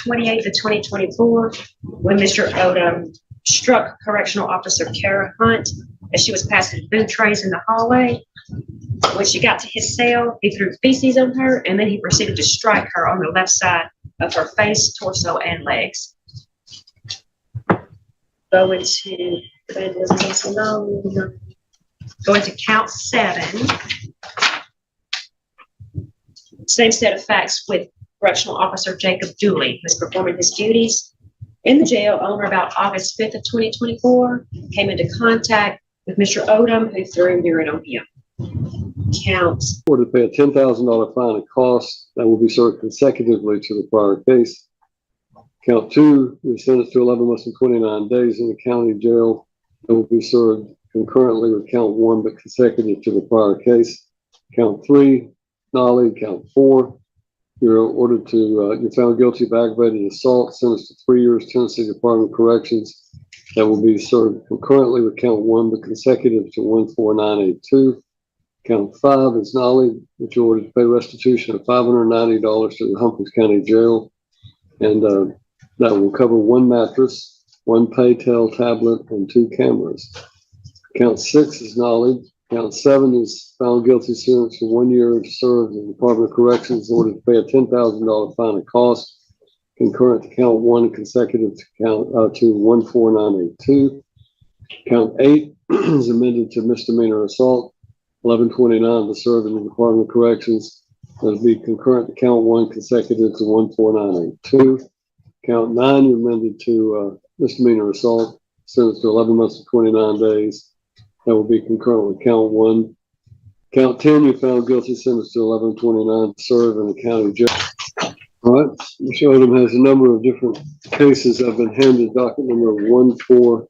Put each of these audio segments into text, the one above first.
28th of 2024, when Mr. Odom struck Correctional Officer Kara Hunt as she was passing food trays in the hallway. When she got to his cell, he threw feces on her, and then he proceeded to strike her on the left side of her face, torso, and legs. Going to count 7. Same set of facts with Correctional Officer Jacob Dooley, who was performing his duties in the jail on or about August 5th of 2024, came into contact with Mr. Odom, who threw urine on him. Counts. Or to pay a $10,000 fine and costs that will be served consecutively to the prior case. Count 2 is sentenced to 11 months and 29 days in the county jail that will be served concurrently with count 1 but consecutive to the prior case. Count 3, Nolly. Count 4, you're ordered to, you're found guilty of aggravated assault, sentenced to 3 years Tennessee Department of Corrections that will be served concurrently with count 1 but consecutive to 14982. Count 5 is Nolly, which you're ordered to pay restitution of $590 to the Humphreys County Jail, and that will cover 1 mattress, 1 Paytel tablet, and 2 cameras. Count 6 is Nolly. Count 7 is found guilty, sentenced to 1 year served in the Department of Corrections in order to pay a $10,000 fine and cost concurrent to count 1 and consecutive to count to 14982. Count 8 is amended to misdemeanor assault, 1129 to serve in the Department of Corrections. That'll be concurrent to count 1 consecutive to 14982. Count 9 you amended to misdemeanor assault, sentenced to 11 months and 29 days. That will be concurrent with count 1. Count 10 you found guilty, sentenced to 1129 to serve in the county jail. All right, Mr. Odom has a number of different cases that have been handed. Docket number 14.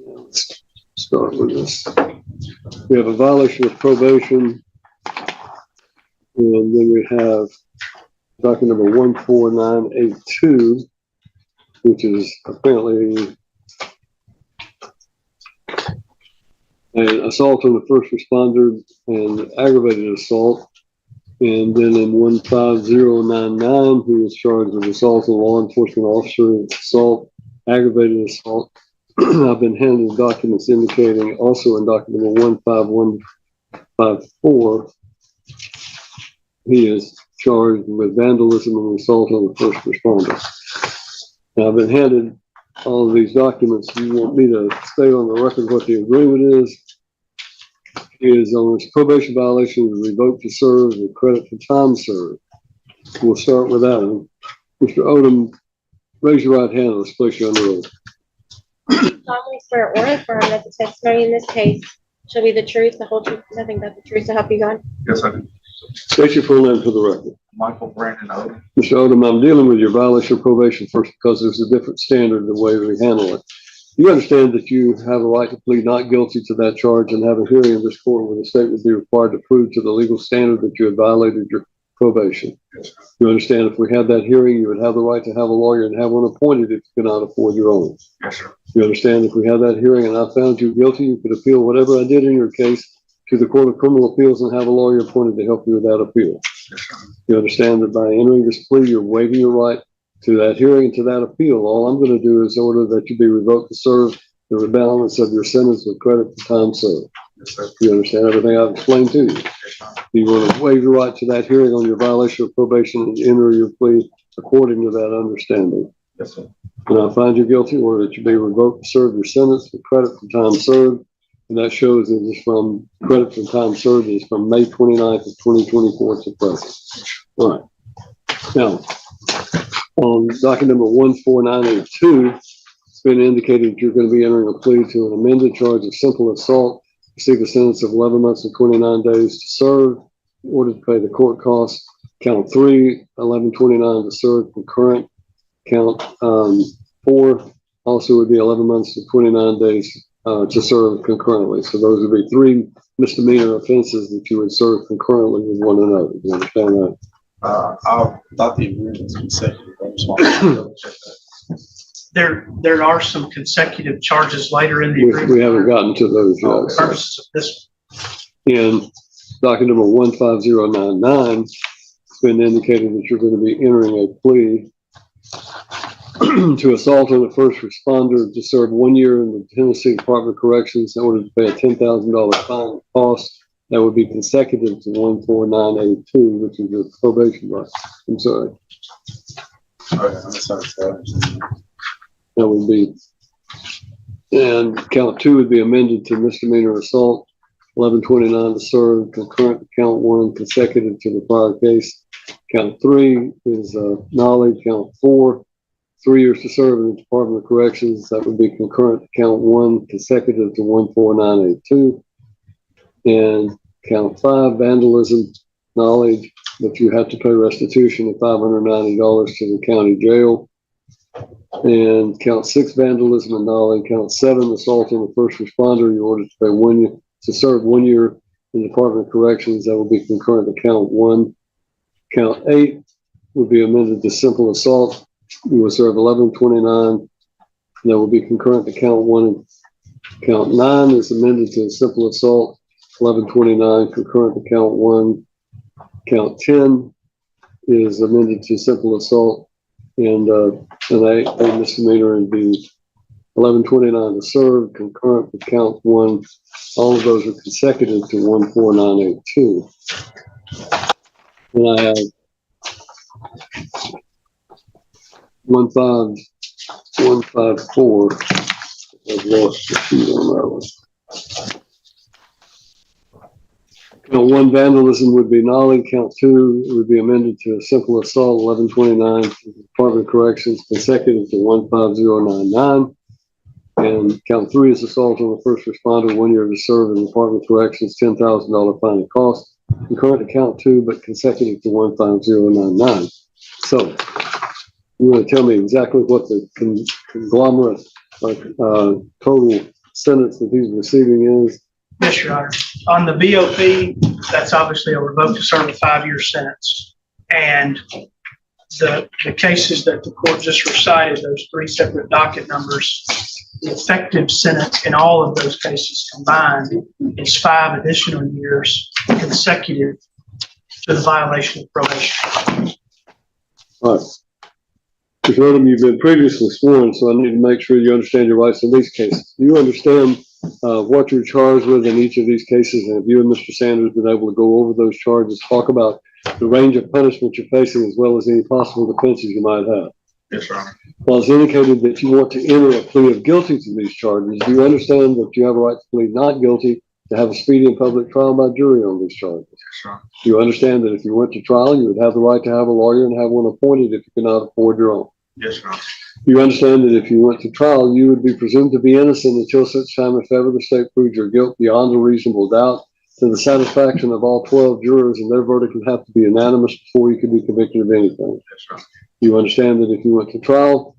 Let's start with this. We have a violation of probation, and then we have docket number 14982, which is apparently an assault on the first responder and aggravated assault. And then in 15099, he was charged with assault on a law enforcement officer, assault, aggravated assault. I've been handed documents indicating also in document number 15154, he is charged with vandalism and assault on the first responder. Now, I've been handed all of these documents. You want me to state on the record what the agreement is? He is on his probation violation, revoked to serve with credit for time served. We'll start with that one. Mr. Odom, raise your right hand. Let's place you under oath. Solemnly swear or affirm that the testimony in this case shall be the truth, the whole truth, nothing but the truth, to help you God. Yes, I do. State your full name for the record. Michael Brandon Odom. Mr. Odom, I'm dealing with your violation of probation first because there's a different standard the way we handle it. You understand that you have a right to plead not guilty to that charge and have a hearing in this court where the state would be required to prove to the legal standard that you had violated your probation. Yes, sir. You understand if we had that hearing, you would have the right to have a lawyer and have one appointed if you cannot afford your own. Yes, sir. You understand if we had that hearing and I found you guilty, you could appeal whatever I did in your case to the Court of Criminal Appeals and have a lawyer appointed to help you with that appeal. Yes, sir. You understand that by entering this plea, you're waiving your right to that hearing and to that appeal. All I'm going to do is order that you be revoked to serve the rebalance of your sentence with credit for time served. Yes, sir. You understand everything I've explained to you? Yes, sir. You want to waive your right to that hearing on your violation of probation and enter your plea according to that understanding. Yes, sir. When I find you guilty, order that you be revoked to serve your sentence with credit for time served. And that shows it is from credit for time served is from May 29th of 2024 to present. All right. Now, on docket number 14982, it's been indicated that you're going to be entering a plea to an amended charge of simple assault. Receive a sentence of 11 months and 29 days to serve, ordered to pay the court costs. Count 3, 1129 to serve concurrent. Count 4 also would be 11 months and 29 days to serve concurrently. So those would be 3 misdemeanor offenses that you would serve concurrently with one another. Do you understand that? I thought the agreement was consecutive. I just wanted to double check that. There are some consecutive charges later in the agreement. We haven't gotten to those For yet. purposes of this. In docket number 15099, it's been indicated that you're going to be entering a plea to assault on a first responder to serve 1 year in the Tennessee Department of Corrections in order to pay a $10,000 fine cost that would be consecutive to 14982, which is your probation right. I'm sorry. That would be, and count 2 would be amended to misdemeanor assault, 1129 to serve, concurrent to count 1, consecutive to the prior case. Count 3 is knowledge. Count 4, 3 years to serve in the Department of Corrections. That would be concurrent to count 1, consecutive to 14982. And count 5, vandalism, knowledge, but you have to pay restitution of $590 to the county jail. And count 6, vandalism and knowledge. Count 7, assault on the first responder. You ordered to pay 1 year to serve 1 year in the Department of Corrections. That will be concurrent to count 1. Count 8 would be amended to simple assault. You will serve 1129. That will be concurrent to count 1. Count 9 is amended to simple assault, 1129, concurrent to count 1. Count 10 is amended to simple assault, and a misdemeanor would be 1129 to serve, concurrent with count 1. All of those are consecutive to 14982. And I have 15154. I've lost the sheet on that one. Count 1, vandalism would be knowledge. Count 2 would be amended to a simple assault, 1129 to the Department of Corrections, consecutive to 15099. And count 3 is assault on the first responder, 1 year to serve in the Department of Corrections, $10,000 fine and cost. Concurrent to count 2, but consecutive to 15099. So, you want to tell me exactly what the conglomerate total sentence that he's receiving is? Yes, Your Honor. On the BOP, that's obviously a revoke to serve a 5-year sentence. And the cases that the court just recited, those 3 separate docket numbers, the effective sentence in all of those cases combined is 5 additional years consecutive to the violation of probation. All right. Mr. Odom, you've been previously sworn, so I need to make sure you understand your rights in these cases. Do you understand what you're charged with in each of these cases? And have you and Mr. Sanders been able to go over those charges, talk about the range of punishment you're facing, as well as any possible defenses you might have? Yes, Your Honor. Well, it's indicated that you want to enter a plea of guilty to these charges. Do you understand that you have a right to plead not guilty, to have a speedy and public trial by jury on these charges? Yes, Your Honor. Do you understand that if you went to trial, you would have the right to have a lawyer and have one appointed if you cannot afford your own? Yes, Your Honor. You understand that if you went to trial, you would be presumed to be innocent until such time if ever the state proves your guilt beyond a reasonable doubt, to the satisfaction of all 12 jurors, and their verdict would have to be unanimous before you could be convicted of anything. Yes, Your Honor. You understand that if you went to trial,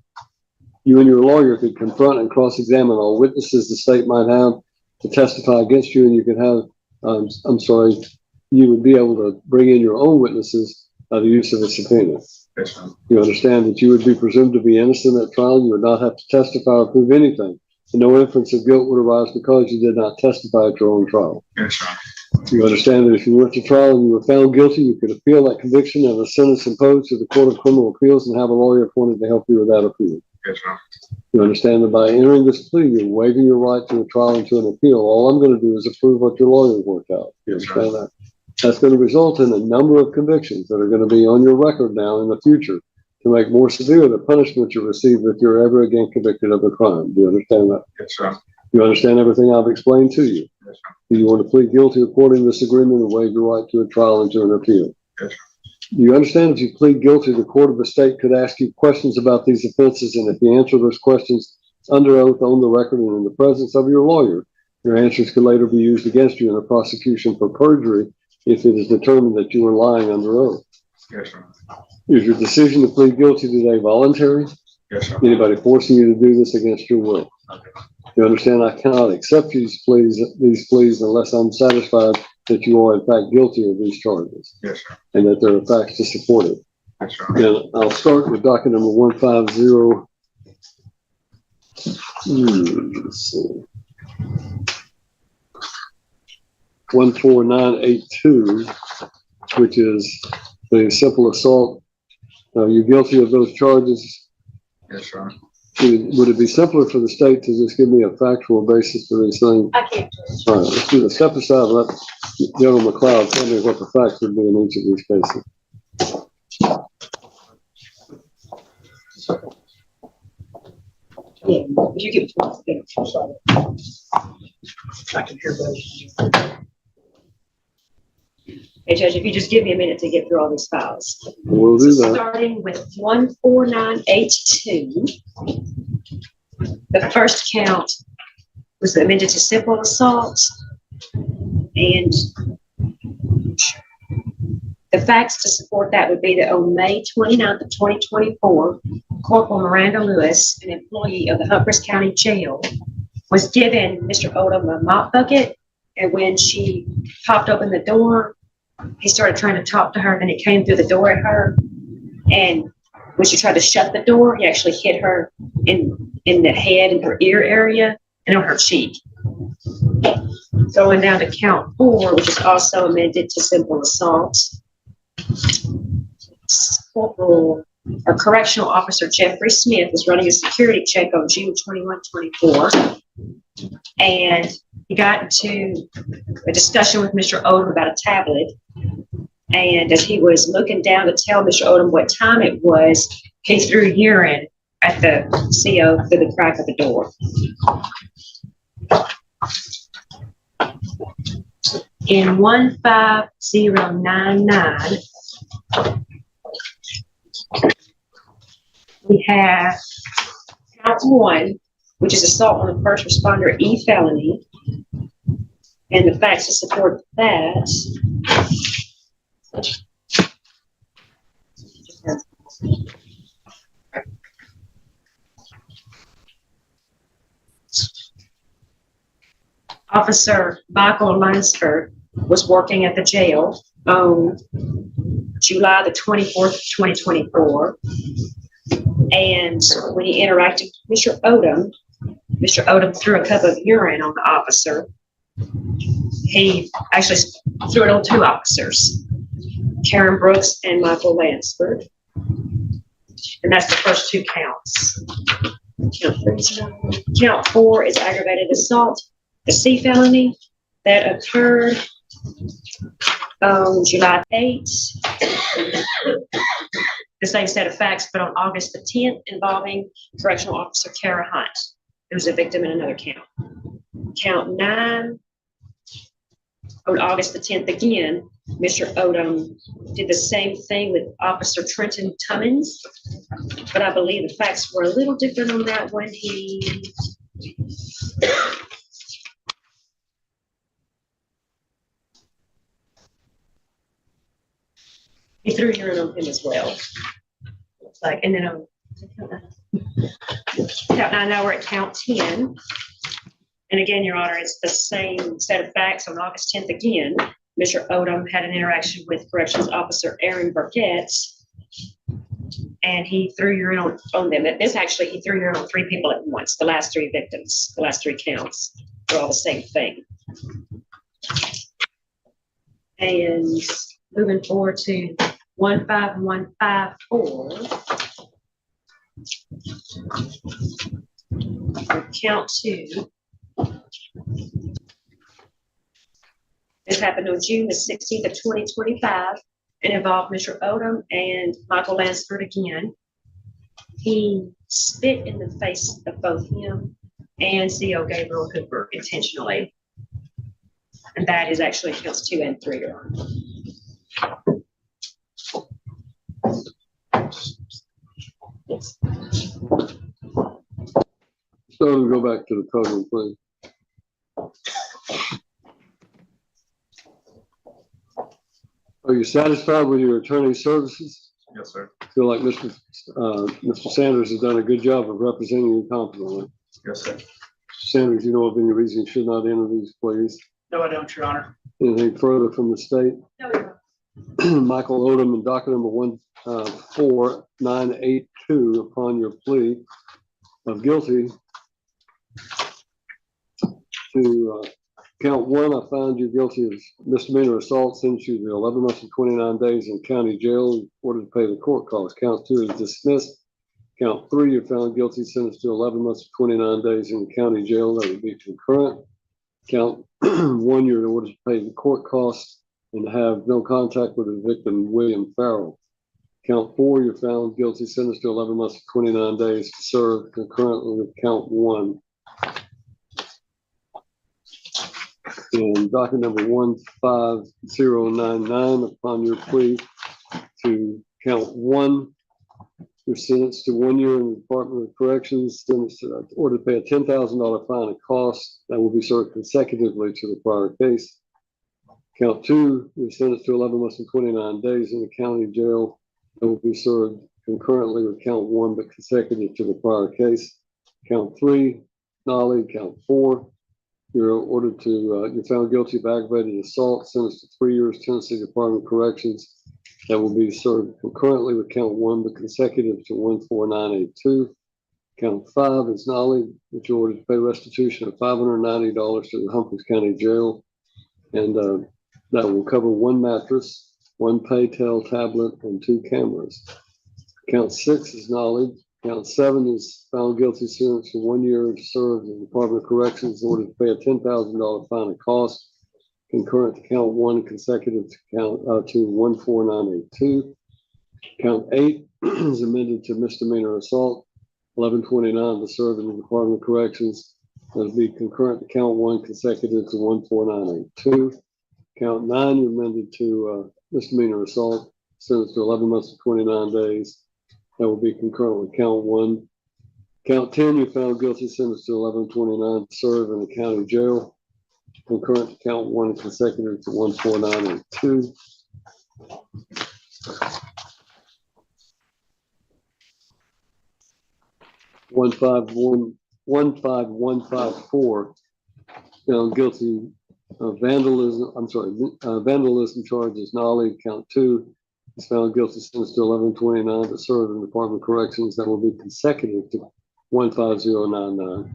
you and your lawyer could confront and cross-examine all witnesses the state might have to testify against you, and you could have, you would be able to bring in your own witnesses by the use of a subpoena. Yes, Your Honor. You understand that you would be presumed to be innocent at trial. You would not have to testify or prove anything. And no inference of guilt would arise because you did not testify at your own trial. Yes, Your Honor. You understand that if you went to trial and you were found guilty, you could appeal that conviction and a sentence imposed to the Court of Criminal Appeals and have a lawyer appointed to help you with that appeal. Yes, Your Honor. You understand that by entering this plea, you're waiving your right to a trial and to an appeal. All I'm going to do is approve what your lawyer worked out. You understand that? That's going to result in a number of convictions that are going to be on your record now in the future to make more severe the punishment you receive if you're ever again convicted of a crime. Do you understand that? Yes, Your Honor. You understand everything I've explained to you? Yes, Your Honor. Do you want to plead guilty according to this agreement and waive your right to a trial and to an appeal? Yes, You understand if you plead guilty, the court of the state could ask you questions about these offenses, and if you answer those questions under oath on the record and in the presence of your lawyer, your answers could later be used against you in a prosecution for perjury if it is determined that you are lying under oath. Yes, Your Honor. Is your decision to plead guilty today voluntary? Yes, Your Honor. Anybody forcing you to do this against your will? Okay. You understand I cannot accept these pleas unless I'm satisfied that you are in fact guilty of these charges Yes, sir. and that there are facts to support it. Yes, sir. And I'll start with docket number 150. Let's see. 14982, which is the simple assault. You're guilty of those charges. Yes, Your Honor. Would it be simpler for the state to just give me a factual basis for these things? I can't. All right, let's do the step aside. Let General McLeod tell me what the facts would be in each of these cases. Yeah, if you give I can hear those. Hey, Judge, if you just give me a minute to get through all these files. We'll do So that. starting with 14982, the first count was amended to simple assault. And the facts to support that would be that on May 29th of 2024, Corporal Miranda Lewis, an employee of the Humphreys County Jail, was given Mr. Odom a mop bucket. And when she popped open the door, he started trying to talk to her, and then he came through the door at her. And when she tried to shut the door, he actually hit her in the head and her ear area and on her cheek. Going down to count 4, which is also amended to simple assault. Corporal or Correctional Officer Jeffrey Smith was running a security check on June 21, 24. And he got into a discussion with Mr. Odom about a tablet. And as he was looking down to tell Mr. Odom what time it was, he threw urine at the CO through the crack of the door. In 15099, we have count 1, which is assault on a first responder felony. And the facts to support that. Officer Michael Lansford was working at the jail on July the 24th, 2024. And when he interacted with Mr. Odom threw a cup of urine on the officer. He actually threw it on 2 officers, Karen Brooks and Michael Lansford. And that's the first 2 counts. Count 4 is aggravated assault, the C felony that occurred on July 8th. The same set of facts, but on August the 10th, involving Correctional Officer Kara Hunt, who was a victim in another count. Count 9, on August the 10th again, Mr. Odom did the same thing with Officer Trenton Tummins, but I believe the facts were a little different on that one. He threw urine on him as well. Like, and then count 9, now we're at count 10. And again, Your Honor, it's the same set of facts. On August 10th again, Mr. Odom had an interaction with Corrections Officer Aaron Burkett, and he threw urine on them. And this actually, he threw urine on 3 people at once. The last 3 victims, the last 3 counts, were all the same thing. And moving forward to 15154. Count 2. This happened on June the 16th of 2025 and involved Mr. Odom and Michael Lansford again. He spit in the face of both him and CO Gabriel Hooper intentionally. And that is actually counts 2 and 3, Your Honor. So we'll go back to the courtroom, please. Are you satisfied with your attorney's services? Yes, sir. Feel like Mr. Sanders has done a good job of representing you competently. Yes, sir. Sanders, you know of any reason you should not enter these pleas? No, I don't, Your Honor. Anything further from the state? No, Your Honor. Michael Odom in docket number 14982 upon your plea of guilty to Count one, I find you guilty of misdemeanor assault, sentence you to 11 months and 29 days in county jail, ordered to pay the court costs. Count two is dismissed. Count three, you're found guilty, sentenced to 11 months and 29 days in county jail. That would be concurrent. Count one, you're ordered to pay the court costs and have no contact with the victim, William Farrell. Count four, you're found guilty, sentenced to 11 months and 29 days to serve concurrently with count one. And docket number 15099, upon your plea to count one, you're sentenced to 1 year in the Department of Corrections, sentenced to order to pay a $10,000 fine and costs that will be served consecutively to the prior case. Count two, you're sentenced to 11 months and 29 days in the county jail that will be served concurrently with count one, but consecutive to the prior case. Count three, Nolly. Count four, you're ordered to, you're found guilty of aggravated assault, sentenced to 3 years, Tennessee Department of Corrections. That will be served concurrently with count one, but consecutive to 14982. Count five is Nolly, which you're ordered to pay restitution of $590 to the Humphreys County Jail. And that will cover one mattress, one Paytel tablet, and 2 cameras. Count six is Nolly. Count seven is found guilty, sentenced to 1 year served in the Department of Corrections, ordered to pay a $10,000 fine and cost, concurrent to count one, consecutive to count to 14982. Count eight is amended to misdemeanor assault, 1129 to serve in the Department of Corrections. That'll be concurrent to count one, consecutive to 14982. Count nine, you amended to misdemeanor assault, sentenced to 11 months and 29 days. That will be concurrent with count one. Count 10, you found guilty, sentenced to 1129 to serve in the county jail, concurrent to count one, consecutive to 14982. One five one five four, found guilty of vandalism. Vandalism charges. Nolly. Count two, is found guilty, sentenced to 1129 to serve in the Department of Corrections. That will be consecutive to 15099.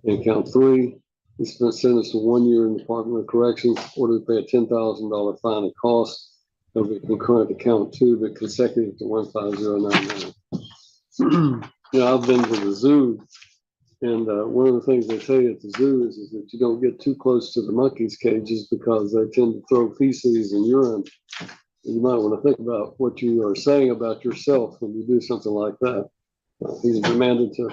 And count three, he's been sentenced to 1 year in the Department of Corrections, ordered to pay a $10,000 fine and cost. That will be concurrent to count two, but consecutive to 15099. I've been to the zoo, and one of the things they tell you at the zoo is that you don't get too close to the monkeys' cages because they tend to throw feces and urine. You might want to think about what you are saying about yourself when you do something like that. He's demanded to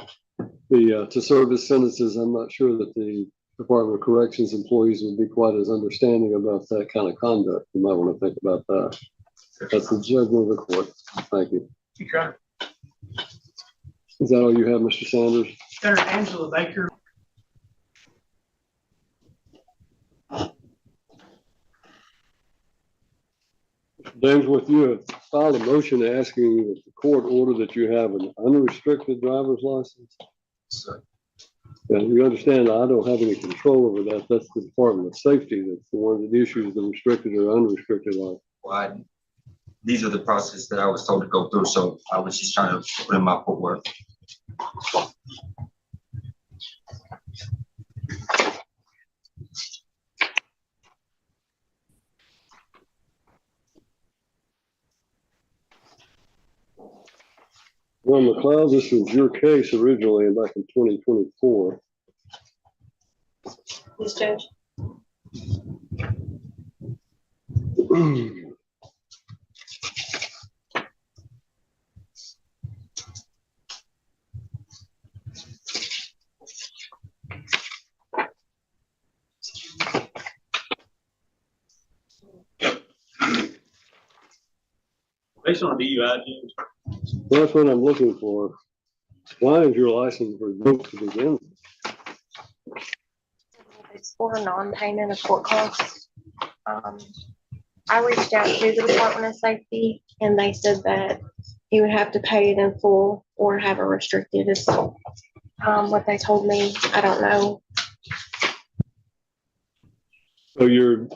serve his sentences. I'm not sure that the Department of Corrections employees would be quite as understanding about that kind of conduct. You might want to think about that. That's the judgment of the court. Thank you. Okay. Is that all you have, Mr. Sanders? Senator Angela Baker. Danforth, you have filed a motion asking that the court order that you have an unrestricted driver's license. So, And you understand I don't have any control over that. That's the Department of Safety. That's the one that issues the restricted or unrestricted license. Well, these are the process that I was told to go through, so I was just trying to put in my footwork. Well, McLeod, this was your case originally back in 2024. Yes, Judge. based on DUI, James, That's what I'm looking for. Why is your license revoked to begin with? It's for non-payment of court costs. I reached out to the Department of Safety and they said that you would have to pay it in full or have a restricted. Is what they told me. I don't know. So your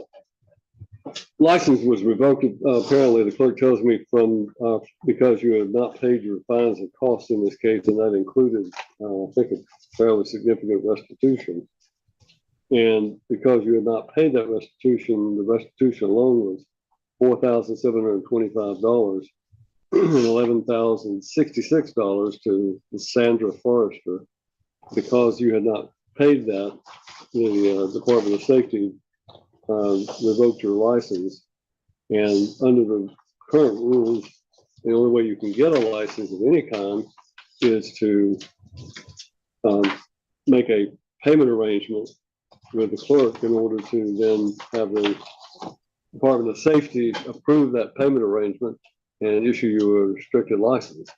license was revoked, apparently the clerk tells me from, because you have not paid your fines and costs in this case, and that included, I think, a fairly significant restitution. And because you had not paid that restitution, the restitution alone was $4,725 and $11,066 to Sandra Forrester. Because you had not paid that, the Department of Safety revoked your license. And under the current rules, the only way you can get a license of any kind is to make a payment arrangement with the clerk in order to then have the Department of Safety approve that payment arrangement and issue you a restricted license.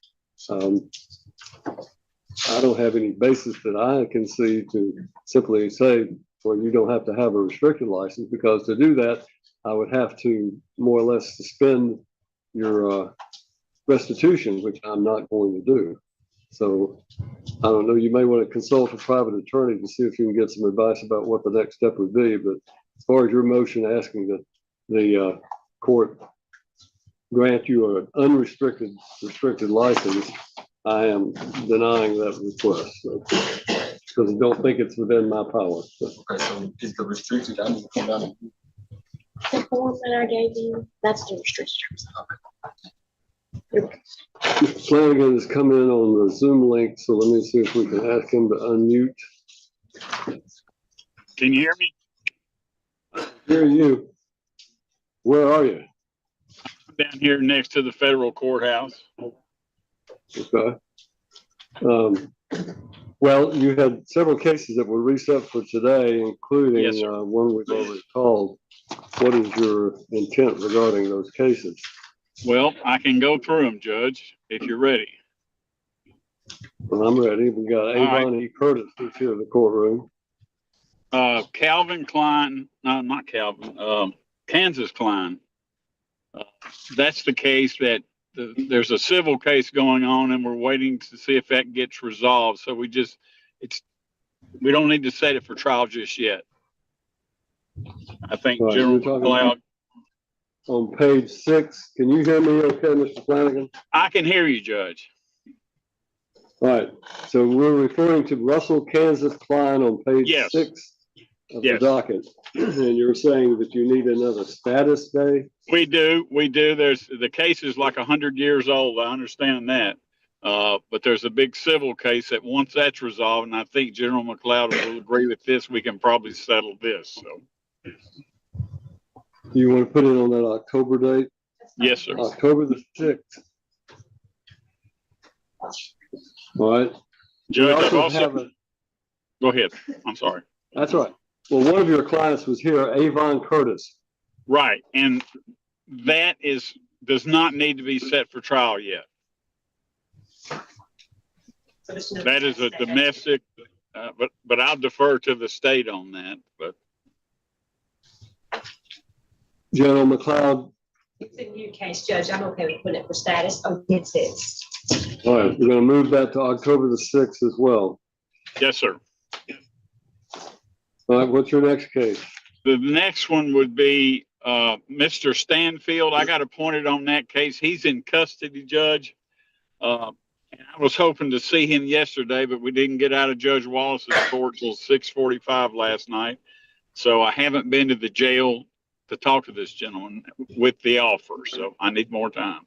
I don't have any basis that I can see to simply say, well, you don't have to have a restricted license, because to do that, I would have to more or less suspend your restitution, which I'm not going to do. So I don't know, you may want to consult a private attorney to see if you can get some advice about what the next step would be. But as far as your motion asking that the court grant you an restricted license, I am denying that request, because I don't think it's within my power. Okay, so is the restricted, I need to come down. The form that I gave you, that's the restrictions. Mr. Flanagan has come in on the Zoom link, so let me see if we can ask him to unmute. Can you hear me? Hear you. Where are you? I'm down here next to the federal courthouse. Okay. Well, you had several cases that were reset for today, including Yes, sir. one we've already called. What is your intent regarding those cases? Well, I can go through them, Judge, if you're ready. Well, I'm ready. We got right. Avon E. Curtis who's here in the courtroom. Calvin Klein, no, not Calvin, Kansas Klein. That's the case that there's a civil case going on, and we're waiting to see if that gets resolved. So we don't need to set it for trial just yet. I think Right, General you're talking McLeod. On page 6, can you hear me okay, Mr. Flanagan? I can hear you, Judge. All right, so we're referring to Russell Kansas Klein on page Yes. 6 of Yes. the docket. And you're saying that you need another status day? We do. The case is like 100 years old. I understand that. But there's a big civil case that once that's resolved, and I think General McLeod will agree with this, we can probably settle this. So, You want to put it on that October date? yes, sir. October the 6th. All right. Judge, We I've also, have a- go ahead. I'm sorry. That's right. Well, one of your clients was here, Avon Curtis. Right. And that does not need to be set for trial yet. That is a domestic, but I'll defer to the state on that. But General McLeod. It's a new case, Judge. I'm okay with putting it for status. Oh, it's it. All right, we're going to move that to October the 6th as well. yes, sir. All right, what's your next case? The next one would be Mr. Stanfield. I got appointed on that case. He's in custody, Judge. And I was hoping to see him yesterday, but we didn't get out of Judge Wallace's court till 6:45 last night. So I haven't been to the jail to talk to this gentleman with the offer. So I need more time.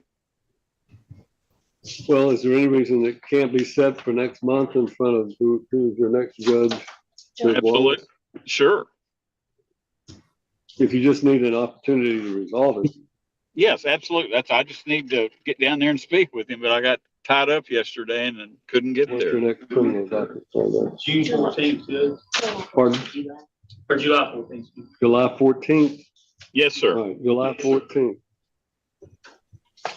Well, is there any reason it can't be set for next month in front of who's your next judge? Judge Absolutely. Wallace? Sure. If you just need an opportunity to resolve it. Yes, absolutely. I just need to get down there and speak with him, but I got tied up yesterday and then couldn't get What's there. your next criminal docket? June 14th, Judge, Pardon? or July 14th. July 14th? Yes, sir. All right, July 14th.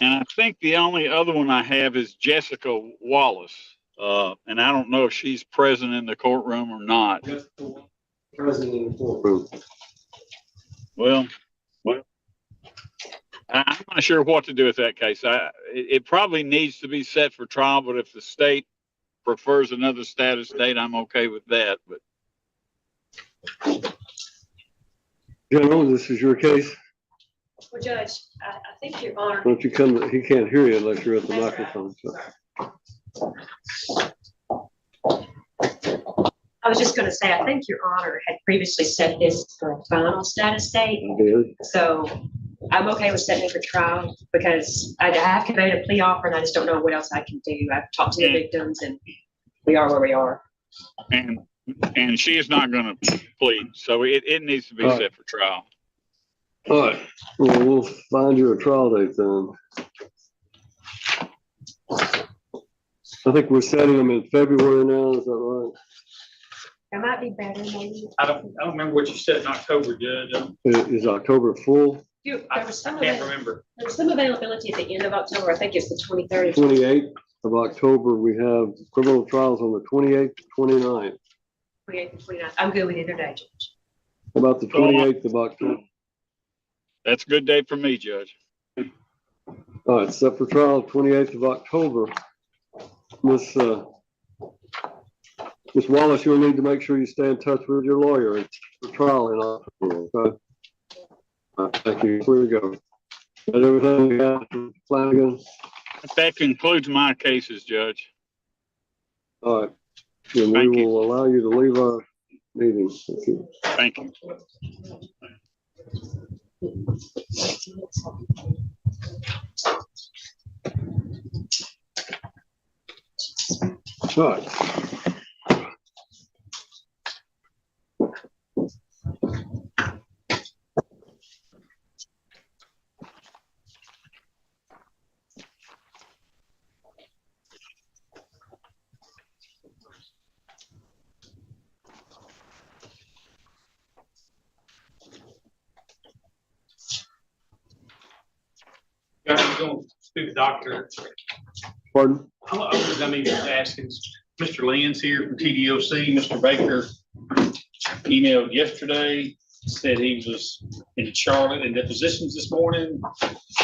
And I think the only other one I have is Jessica Wallace. And I don't know if she's present in the courtroom or not. President of the courtroom. Well, I'm not sure what to do with that case. It probably needs to be set for trial, but if the state prefers another status date, I'm okay with that. But General, this is your case. Well, Judge, I think Your Honor. Why don't you come, he can't hear you unless you're at the microphone. So. I was just gonna say, I think Your Honor had previously set this for a final status date, I did. so I'm okay with setting it for trial because I have conveyed a plea offer and I just don't know what else I can do. I've talked to the victims and we are where we are. And she is not gonna plead, so it needs to be set for trial. All right, well, we'll find you a trial date then. I think we're setting them in February now, is that right? That might be better, maybe. I don't remember what you said in October, Judge. Is October full? There was some Can't remember. there was some availability at the end of October. I think it's the 23rd. 28th of October, we have criminal trials on the 28th, 29th. 28th and 29th. I'm good with either day, Judge. How about the 28th of October? That's a good day for me, Judge. All right, set for trial 28th of October. Miss Wallace, you'll need to make sure you stay in touch with your lawyer for trial in October, okay? All right, thank you. Here we go. That everything we got, Flanagan? That concludes my cases, Judge. All right. Then we Thank you. will allow you to leave our meeting. Thank you. Thank you. All right. I'm going to speak to the doctor. Pardon? I was just asking, Mr. Lynn's here from TDOC. Mr. Baker emailed yesterday, said he was in Charlotte in depositions this morning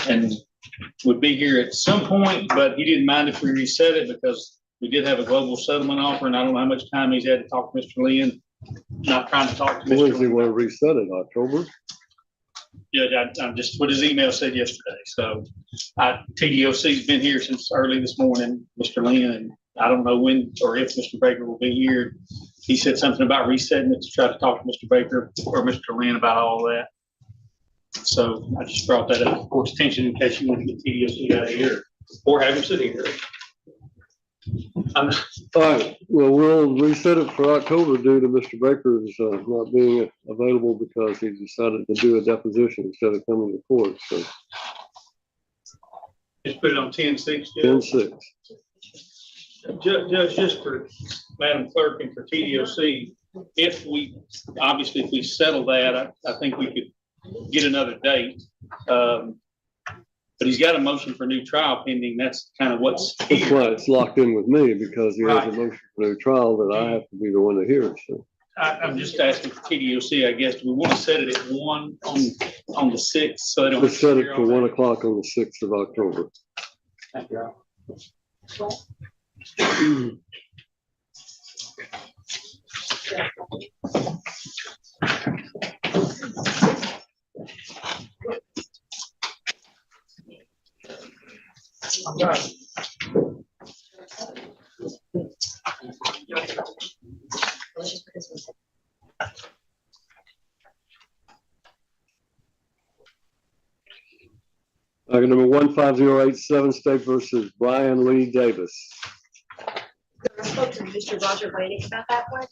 and would be here at some point, but he didn't mind if we reset it because we did have a global settlement offer, and I don't know how much time he's had to talk to Mr. Lynn. Not trying to talk to When Mr. does he Lynn. want to reset it? October? Yeah, I'm just what his email said yesterday. So TDOC's been here since early this morning, Mr. Lynn, and I don't know when or if Mr. Baker will be here. He said something about resetting it to try to talk to Mr. Baker or Mr. Lynn about all that. So I just brought that up, of course, attention in case you want to get TDOC out of here or have him sit here. All right, well, we'll reset it for October due to Mr. Baker's not being available because he decided to do a deposition instead of coming to court, so Just put it on 10-6. 10-6. Judge, just for Madam Clerk and for TDOC, if we settle that, I think we could get another date. But he's got a motion for new trial pending. That's kind of what's That's here. why it's locked in with me, because he has a Right. motion for new trial that I have to be the one to hear, so. I'm just asking for TDOC, I guess. Do we want to set it at 1 on the 6th? So they don't. Let's set it hear for all 1 that? o'clock on the 6th of October. Thank you. I'm done. Let's just put this one. Number 15087, State versus Brian Lee Davis. I spoke to Mr. Roger Lanning about that one,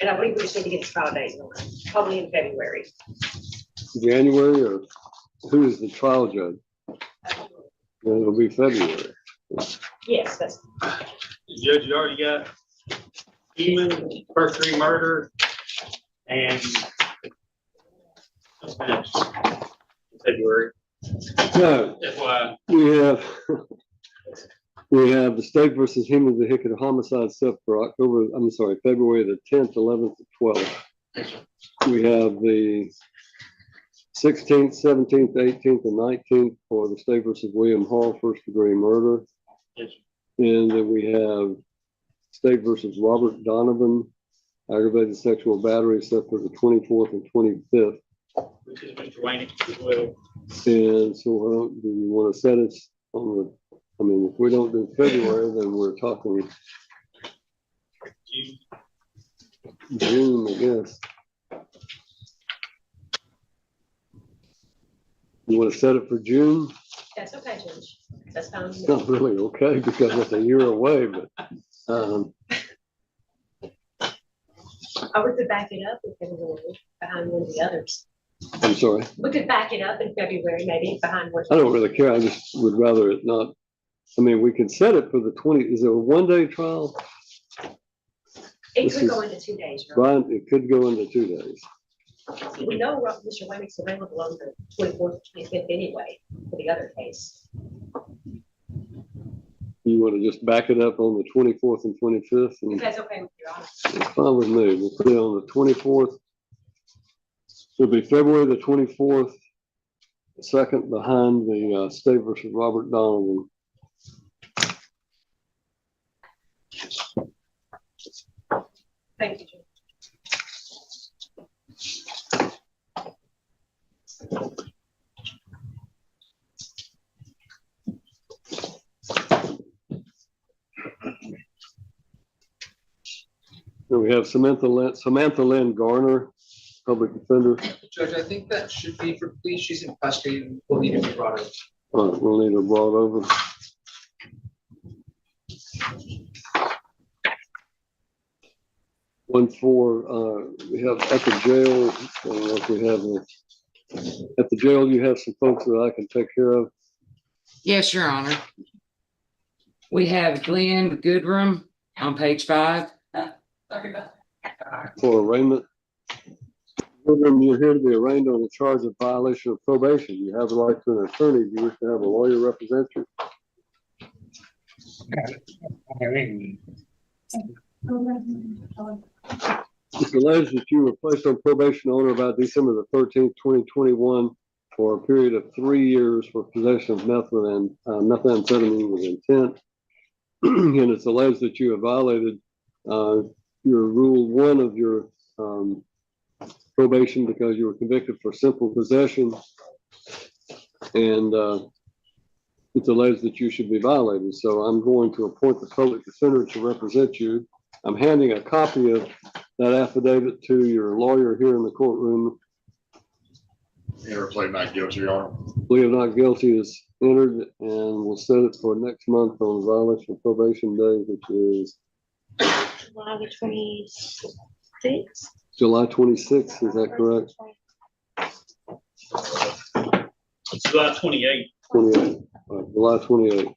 and I believe we just need to get the trial date on it, probably in February. January, or who is the trial judge? It'll be February. Yes, that's, Judge, you already got Heman, first degree murder, and February. No, That's why. we have the State versus Heman vehicular homicide set for February the 10th, 11th, and 12th. We have the 16th, 17th, 18th, and 19th for the State versus William Hall, first degree murder. Yes. And then we have State versus Robert Donovan, aggravated sexual battery set for the 24th and 25th. Which is Mr. Wayne as well. And so do you want to set it on the, if we don't do February, then we're talking You- June, I guess. You want to set it for June? That's okay, Judge. That's fine. with me. Not really okay, because it's a year away, but, Or we could back it up in February behind one of the others. I'm sorry. We could back it up in February, maybe behind one. I don't really care. I just would rather it not. I mean, we can set it for the 20. Is it a 1-day trial? It this could is- go into 2 days, right? Brian, it could go into 2 days. We know Mr. Waymack's available on the 24th, 25th anyway, for the other case. You want to just back it up on the 24th and 25th? If And that's okay with your honor. it's fine with me. We'll put it on the 24th. It'll be February the 24th, second behind the State versus Robert Donovan. Thank you, Judge. And we have Samantha Lynn Garner, public defender. Judge, I think that should be for police. She's in custody and will need to be brought up. All right, we'll need her brought over. One for, we have at the jail, I don't know if we have, at the jail, you have some folks that I can take care of. Yes, Your Honor. We have Glenn Goodrum on page 5. For arraignment. Children, you're here to be arraigned on the charge of violation of probation. You have the right to an attorney. Do you wish to have a lawyer represent you? It's alleged that you were placed on probation on or about December the 13th, 2021 for a period of 3 years for possession of methamphetamine with intent. And it's alleged that you have violated your rule 1 of your probation because you were convicted for simple possession, and it's alleged that you should be violated. So I'm going to appoint the public defender to represent you. I'm handing a copy of that affidavit to your lawyer here in the courtroom. Enter plea not guilty, Your Honor. Plea of not guilty is entered, and we'll set it for next month on violation of probation day, which is July the 26th. July 26th. Is that correct? It's July 28th. 28th. All right, July 28th.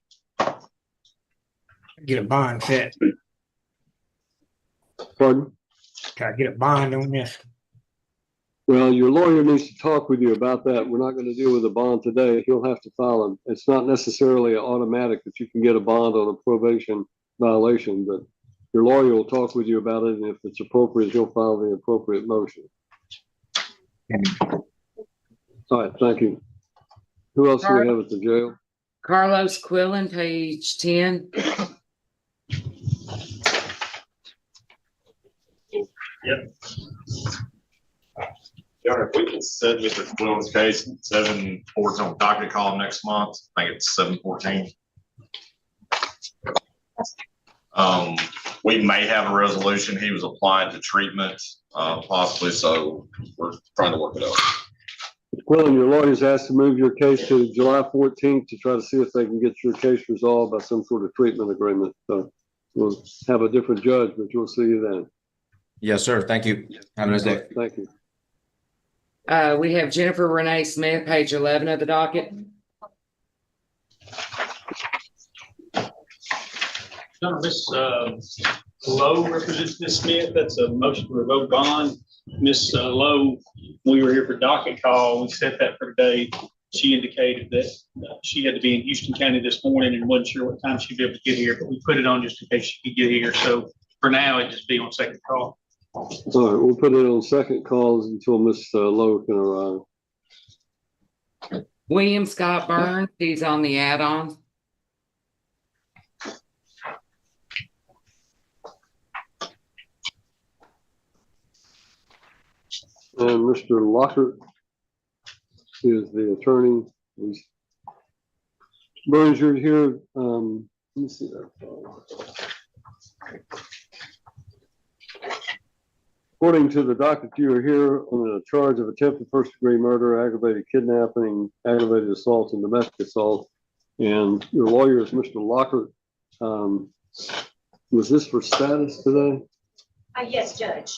Get a bond set. Pardon? Can I get a bond on this? Well, your lawyer needs to talk with you about that. We're not going to deal with a bond today. He'll have to file them. It's not necessarily automatic that you can get a bond on a probation violation, but your lawyer will talk with you about it, and if it's appropriate, he'll file the appropriate motion. All right, thank you. Who else do we have at the jail? Carlos Quillen, page 10. Your Honor, if we can set Mr. Quillen's case, 7/14 on docket call next month, I think it's 7/14. We may have a resolution. He was applying to treatment, possibly, so we're trying to work it out. Well, your lawyer's asked to move your case to July 14th to try to see if they can get your case resolved by some sort of treatment agreement. So we'll have a different judge, but you'll see you then. Yes, sir. Thank you. Have a nice day. Thank you. We have Jennifer Renee Smith, page 11 of the docket. No, Miss Lowe represents Miss Smith. That's a motion to revoke bond. Miss Lowe, we were here for docket call. We set that for today. She indicated that she had to be in Houston County this morning and wasn't sure what time she'd be able to get here, but we put it on just in case she could get here. So for now, it'd just be on second call. All right, we'll put it on second calls until Miss Lowe can arrive. William Scott Burns, he's on the add-on. And Mr. Lockhart is the attorney. Burns, you're here. Let me see that. According to the docket, you are here on a charge of attempted first-degree murder, aggravated kidnapping, aggravated assault, and domestic assault. And your lawyer is Mr. Lockhart. Was this for status today? Yes, Judge.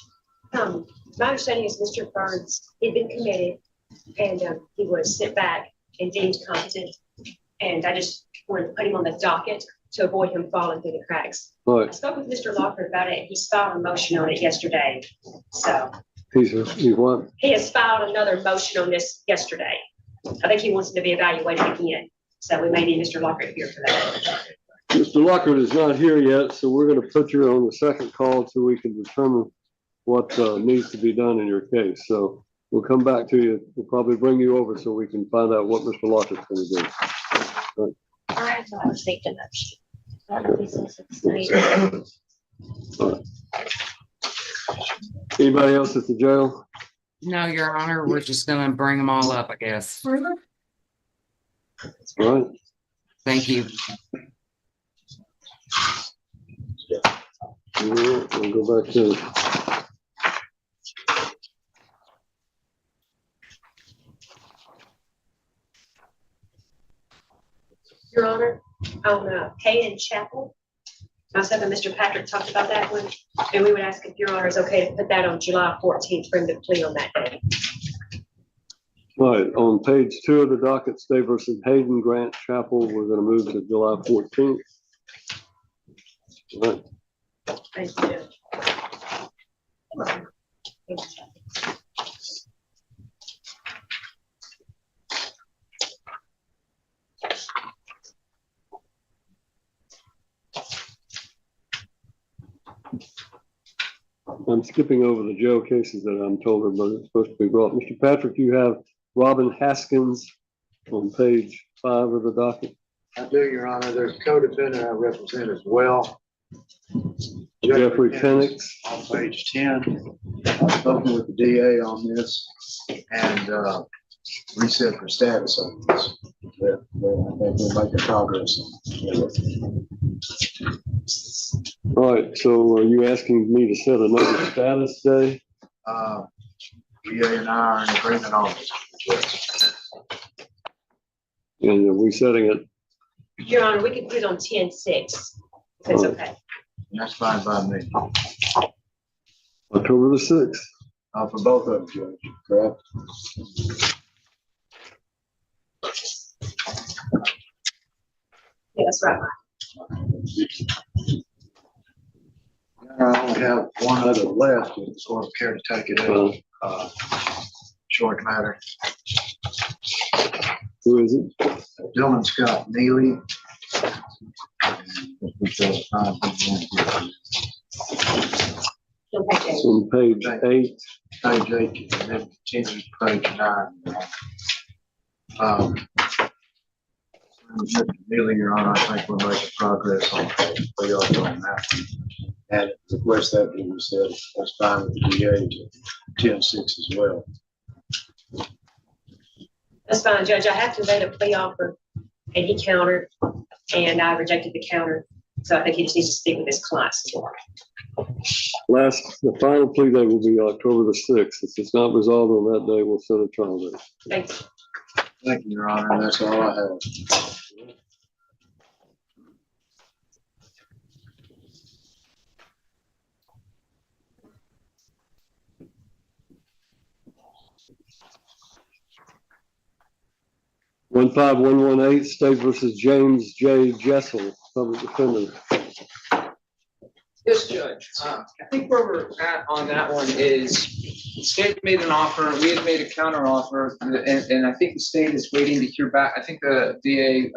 My understanding is Mr. Burns, he'd been committed and he was sent back and deemed competent. And I just wanted to put him on the docket to avoid him falling through the cracks. I Right. spoke with Mr. Lockhart about it. He's filed a motion on it yesterday. So He's what? he has filed another motion on this yesterday. I think he wants it to be evaluated again. So we may need Mr. Lockhart here for that. Mr. Lockhart is not here yet, so we're going to put you on the second call so we can determine what needs to be done in your case. So we'll come back to you. We'll probably bring you over so we can find out what Mr. Lockhart's going to do. I have not received a motion. I don't know if he says it's needed. All right. Anybody else at the jail? No, Your Honor, we're just gonna bring them all up, I guess. All right. Thank you. We'll go back to. Your Honor, on Hayden Chapel, myself and Mr. Patrick talked about that one, and we would ask if Your Honor is okay to put that on July 14th for him to plea on that day. All right, on page 2 of the docket, State versus Hayden Grant Chapel, we're going to move to July 14th. All right. Thank you, Judge. I'm skipping over the jail cases that I'm told are supposed to be brought. Mr. Patrick, you have Robin Haskins on page 5 of the docket. I do, Your Honor. There's a co-defendant I represent as well. Jeffrey Penix. On page 10. I've spoken with the DA on this and reset for status on this. I think we're making progress on it. All right, so are you asking me to set another status day? DA and I are in agreement on this. Yes. And are we setting it? Your Honor, we can put it on 10-6, if it's okay. That's fine by me. October the 6th. For both of them, Judge, correct? Yeah, that's right. I only have one other left, if the court care to take it up. Short matter. Who is it? Dylan Scott Neely. On page 8. Page 8, and then continue to page 9. Mr. Neely, Your Honor, I think we're making progress on that. And request that be reset. That's fine with the DA to 10-6 as well. That's fine, Judge. I have conveyed a plea offer and he countered and I rejected the counter. So I think he just needs to speak with his clients. The final plea day will be October the 6th. If it's not resolved on that day, we'll set a trial date. Thanks. Thank you, Your Honor. That's all I have. One 15118 State versus James J. Jessel, public defender. Yes, Judge. I think where we're at on that one is the state made an offer, we had made a counter offer, and I think the state is waiting to hear back. I think the DA,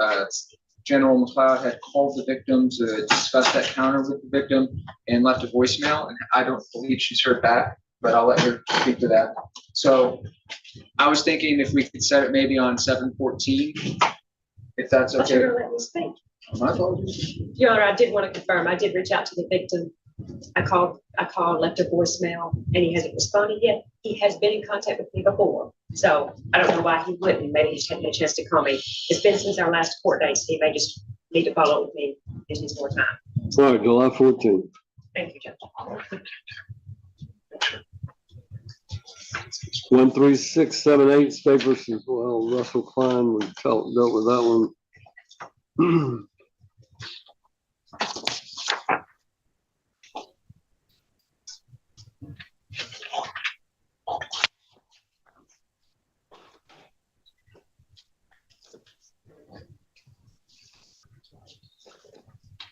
General McLeod, had called the victim to discuss that counter with the victim and left a voicemail, and I don't believe she's heard back, but I'll let her speak to that. So I was thinking if we could set it maybe on 7/14, if that's I thought you okay. were gonna let me speak. My apologies. Your Honor, I did want to confirm, I did reach out to the victim. I called, left a voicemail, and he hasn't responded yet. He has been in contact with me before, so I don't know why he wouldn't. Maybe he just hadn't had a chance to call me. It's been since our last court date, so he may just need to follow up with me. It needs more time. All right, July 14th. Thank you, Judge. 13678 State versus, well, Russell Klein, we dealt with that one.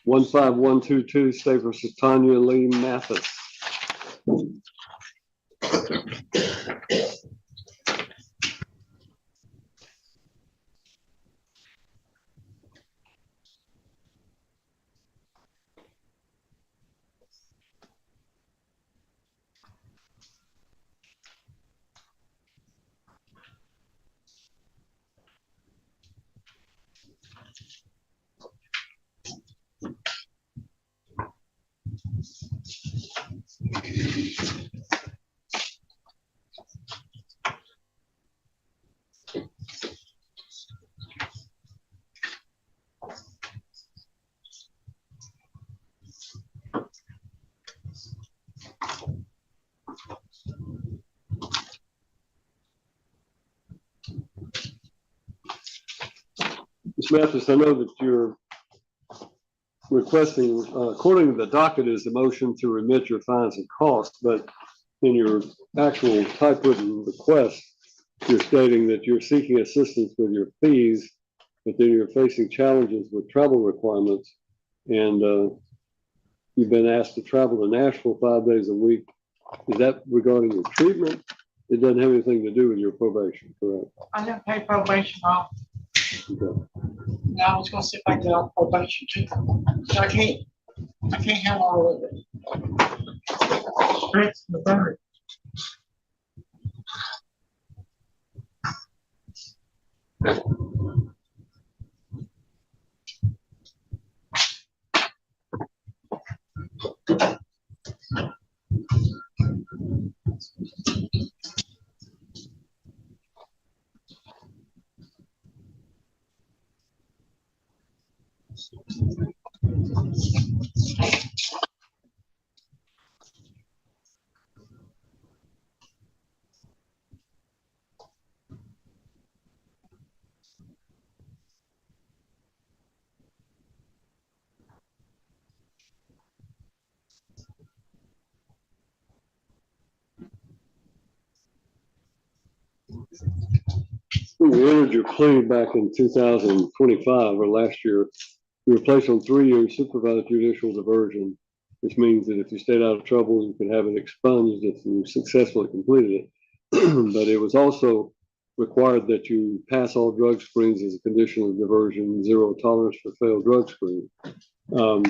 15122 State versus Tanya Lee Mathis. Ms. Mathis, I know that you're requesting, according to the docket, is the motion to remit your fines and costs, but in your actual typewritten request, you're stating that you're seeking assistance with your fees, but then you're facing challenges with travel requirements, and you've been asked to travel to Nashville 5 days a week. Is that regarding your treatment? It doesn't have anything to do with your probation, correct? I didn't pay probation off. Okay. Now I was gonna see if I can get off probation too. So I can't have all of it. That's the third. When you entered your plea back in 2025 or last year, you were placed on 3 years supervised judicial diversion, which means that if you stayed out of trouble, you could have it expunged if you successfully completed it. But it was also required that you pass all drug screens as a condition of diversion, 0 tolerance for failed drug screen. Now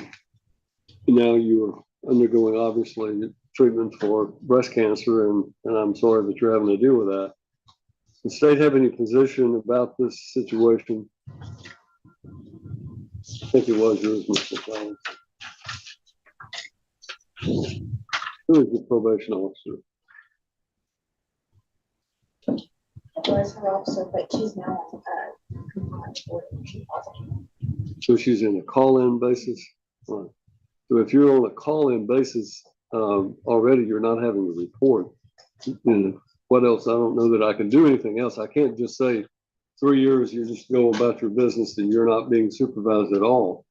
you are undergoing, obviously, treatment for breast cancer, and I'm sorry that you're having to deal with that. Does the state have any position about this situation? I think it was yours, Mr. Collins. Who is the probation officer? Was her officer, but she's now compliant for it. So she's in a call-in basis? Right. So if you're on a call-in basis, already you're not having a report. And what else? I don't know that I can do anything else. I can't just say 3 years, you just go about your business and you're not being supervised at all.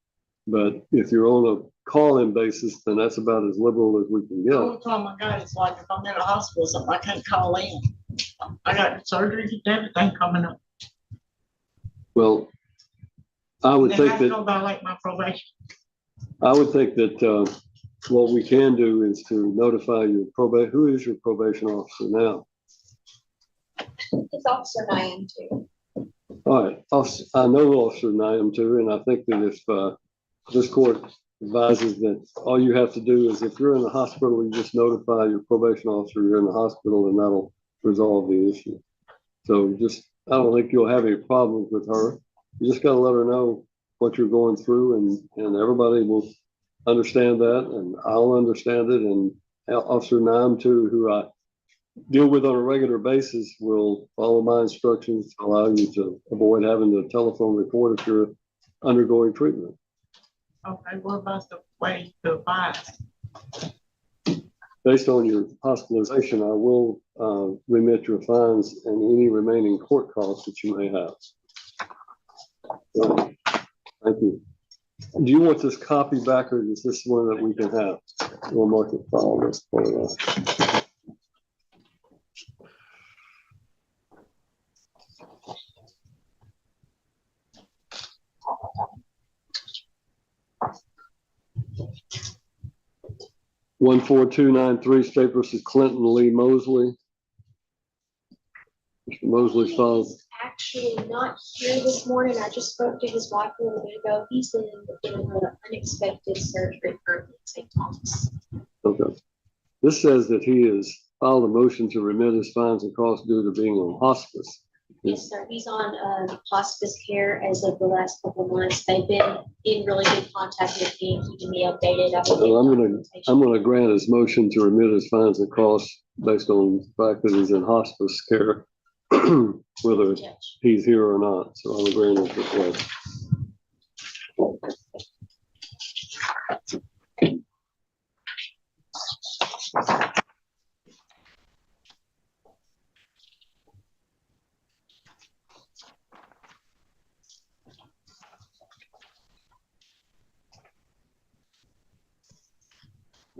But if you're on a call-in basis, then that's about as liberal as we can The get. only time I got it's like if I'm in a hospital or something, I can't call in. I got surgery and everything coming up. Well, I would And then think I have to that go violate my probation. I would think that what we can do is to notify your probation. Who is your probation officer now? It's Officer Diane too. All right, I know Officer Niam too, and I think that if this court advises that all you have to do is if you're in the hospital, you just notify your probation officer you're in the hospital, and that'll resolve the issue. So I don't think you'll have any problems with her. You just got to let her know what you're going through, and everybody will understand that, and I'll understand it, and Officer Niam too, who I deal with on a regular basis, will follow my instructions to allow you to avoid having to telephone report if you're undergoing treatment. Okay, what about the way to advise? Based on your hospitalization, I will remit your fines and any remaining court costs that you may have. So, thank you. Do you want this copy back, or is this one that we can have? We'll mark it file this for us. 14293 State versus Clinton Lee Mosley. Mr. Mosley's files. Actually not here this morning. I just spoke to his wife a little bit ago. He's in an unexpected surgery currently in St. Thomas. Okay. This says that he has filed a motion to remit his fines and costs due to being on hospice. Yes, sir. He's on hospice care as of the last couple of months. They've been in really good contact with him, keeping me updated. I'm gonna grant his motion to remit his fines and costs based on the fact that he's in hospice care, whether he's here or not. So I'm agreeing with his request.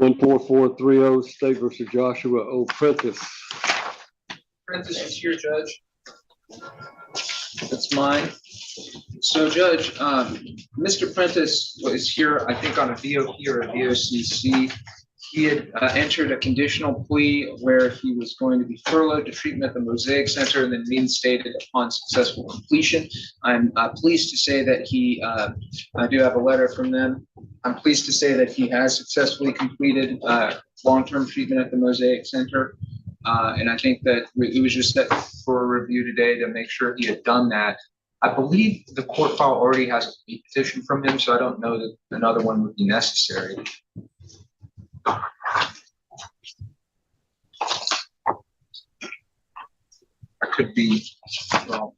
14430 State versus Joshua O. Prentice. Prentice is here, Judge. That's mine. So, Judge, Mr. Prentice was here, I think, on a VOP or a VOCC. He had entered a conditional plea where he was going to be furloughed to treatment at the Mosaic Center and then reinstated upon successful completion. I'm pleased to say that I do have a letter from them. I'm pleased to say that he has successfully completed long-term treatment at the Mosaic Center. And I think that it was just set for a review today to make sure he had done that. I believe the court file already has a plea petition from him, so I don't know that another one would be necessary. I could be wrong.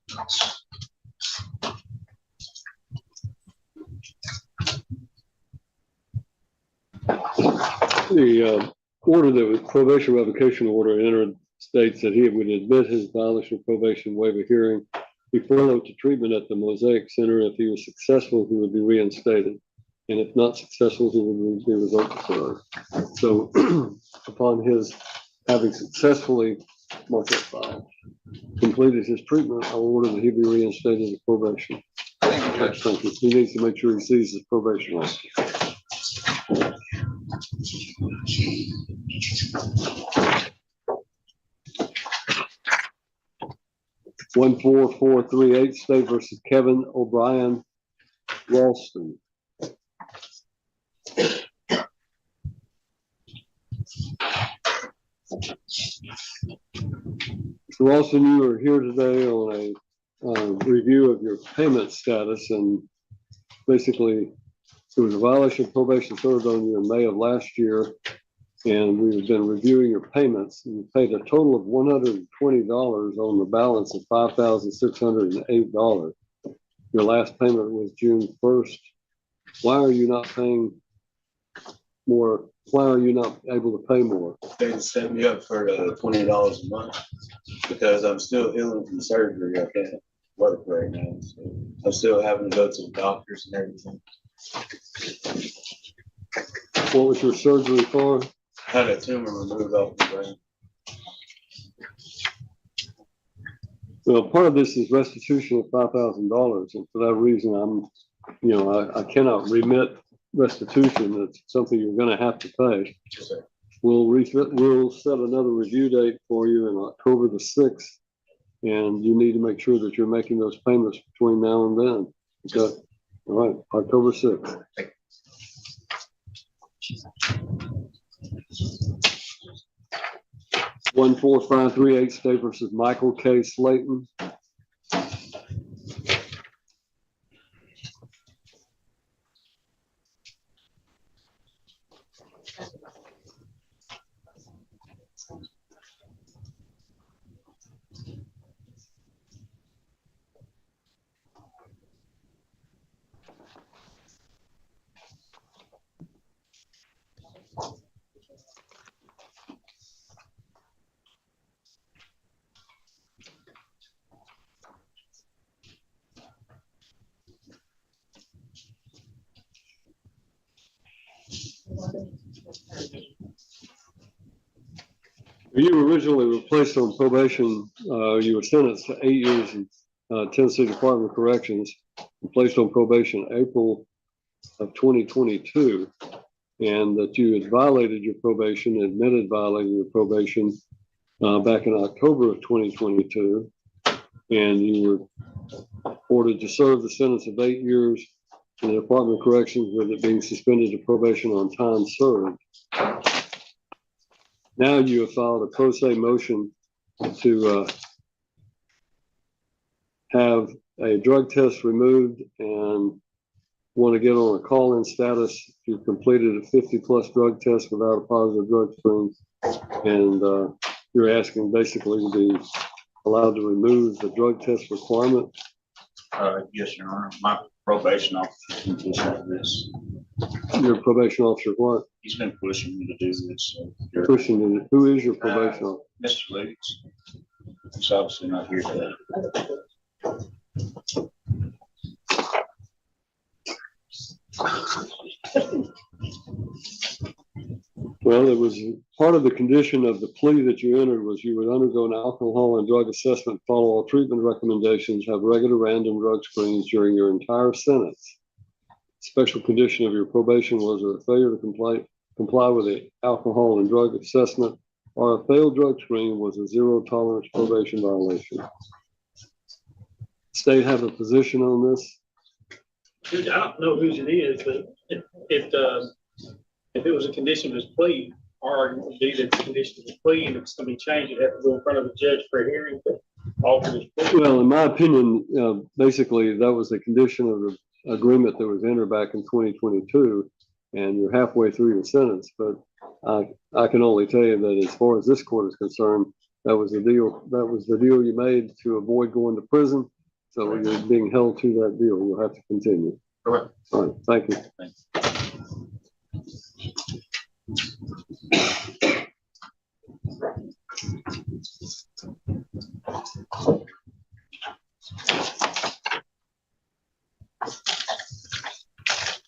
The order that was probation revocation order entered states that he would admit his violation of probation, waive a hearing, be furloughed to treatment at the Mosaic Center. If he was successful, he would be reinstated. And if not successful, he would be revoked to serve. So upon his having successfully completed his treatment, I will order that he be reinstated to probation. Thank you, Judge. Thank you. He needs to make sure he sees his probation officer. 14438 State versus Kevin O'Brien Ralston. Mr. Ralston, you are here today on a review of your payment status, and basically there was a violation of probation served on you in May of last year, and we've been reviewing your payments. You paid a total of $120 on the balance of $5,608. Your last payment was June 1st. Why are you not paying more? Why are you not able to pay more? They set me up for $20 a month because I'm still healing from surgery. I can't work right now. So I'm still having to go to the doctors and everything. What was your surgery for? I had a tumor removed off the brain. Well, part of this is restitution of $5,000, and for that reason, I cannot remit restitution. It's something you're going to have to pay. We'll set another review date for you in October the 6th, and you need to make sure that you're making those payments between now and then. Okay. All right, October 6th. 14538 State versus Michael K. Slayton. When you were originally placed on probation, you were sentenced to 8 years in Tennessee Department of Corrections and placed on probation April of 2022, and that you had violated your probation, admitted violating your probation back in October of 2022, and you were ordered to serve the sentence of 8 years in the Department of Corrections, with it being suspended to probation on time served. Now you have filed a pro se motion to have a drug test removed and want to get on a call-in status. You've completed a 50+ drug test without a positive drug screen, and you're asking basically to be allowed to remove the drug test requirement. Yes, Your Honor. My probation officer been pushing this. Your probation officer, what? He's been pushing me to do this. So Pushing you. Who is your probation officer? Mr. Lucas. He's obviously not here today. Well, it was part of the condition of the plea that you entered was you would undergo an alcohol and drug assessment, follow all treatment recommendations, have regular random drug screens during your entire sentence. Special condition of your probation was a failure to comply with the alcohol and drug assessment, or a failed drug screen was a zero tolerance probation violation. State have a position on this? I don't know whose it is, but if it was a condition of his plea, our argument would be that the condition of the plea, and if it's going to be changed, you'd have to go in front of the judge for a hearing to alter his plea. Well, in my opinion, basically that was the condition of the agreement that was entered back in 2022, and you're halfway through your sentence. But I can only tell you that as far as this court is concerned, that was the deal. That was the deal you made to avoid going to prison. So you're being held to that deal. You'll have to continue. Correct. All right. Thank you. Thanks.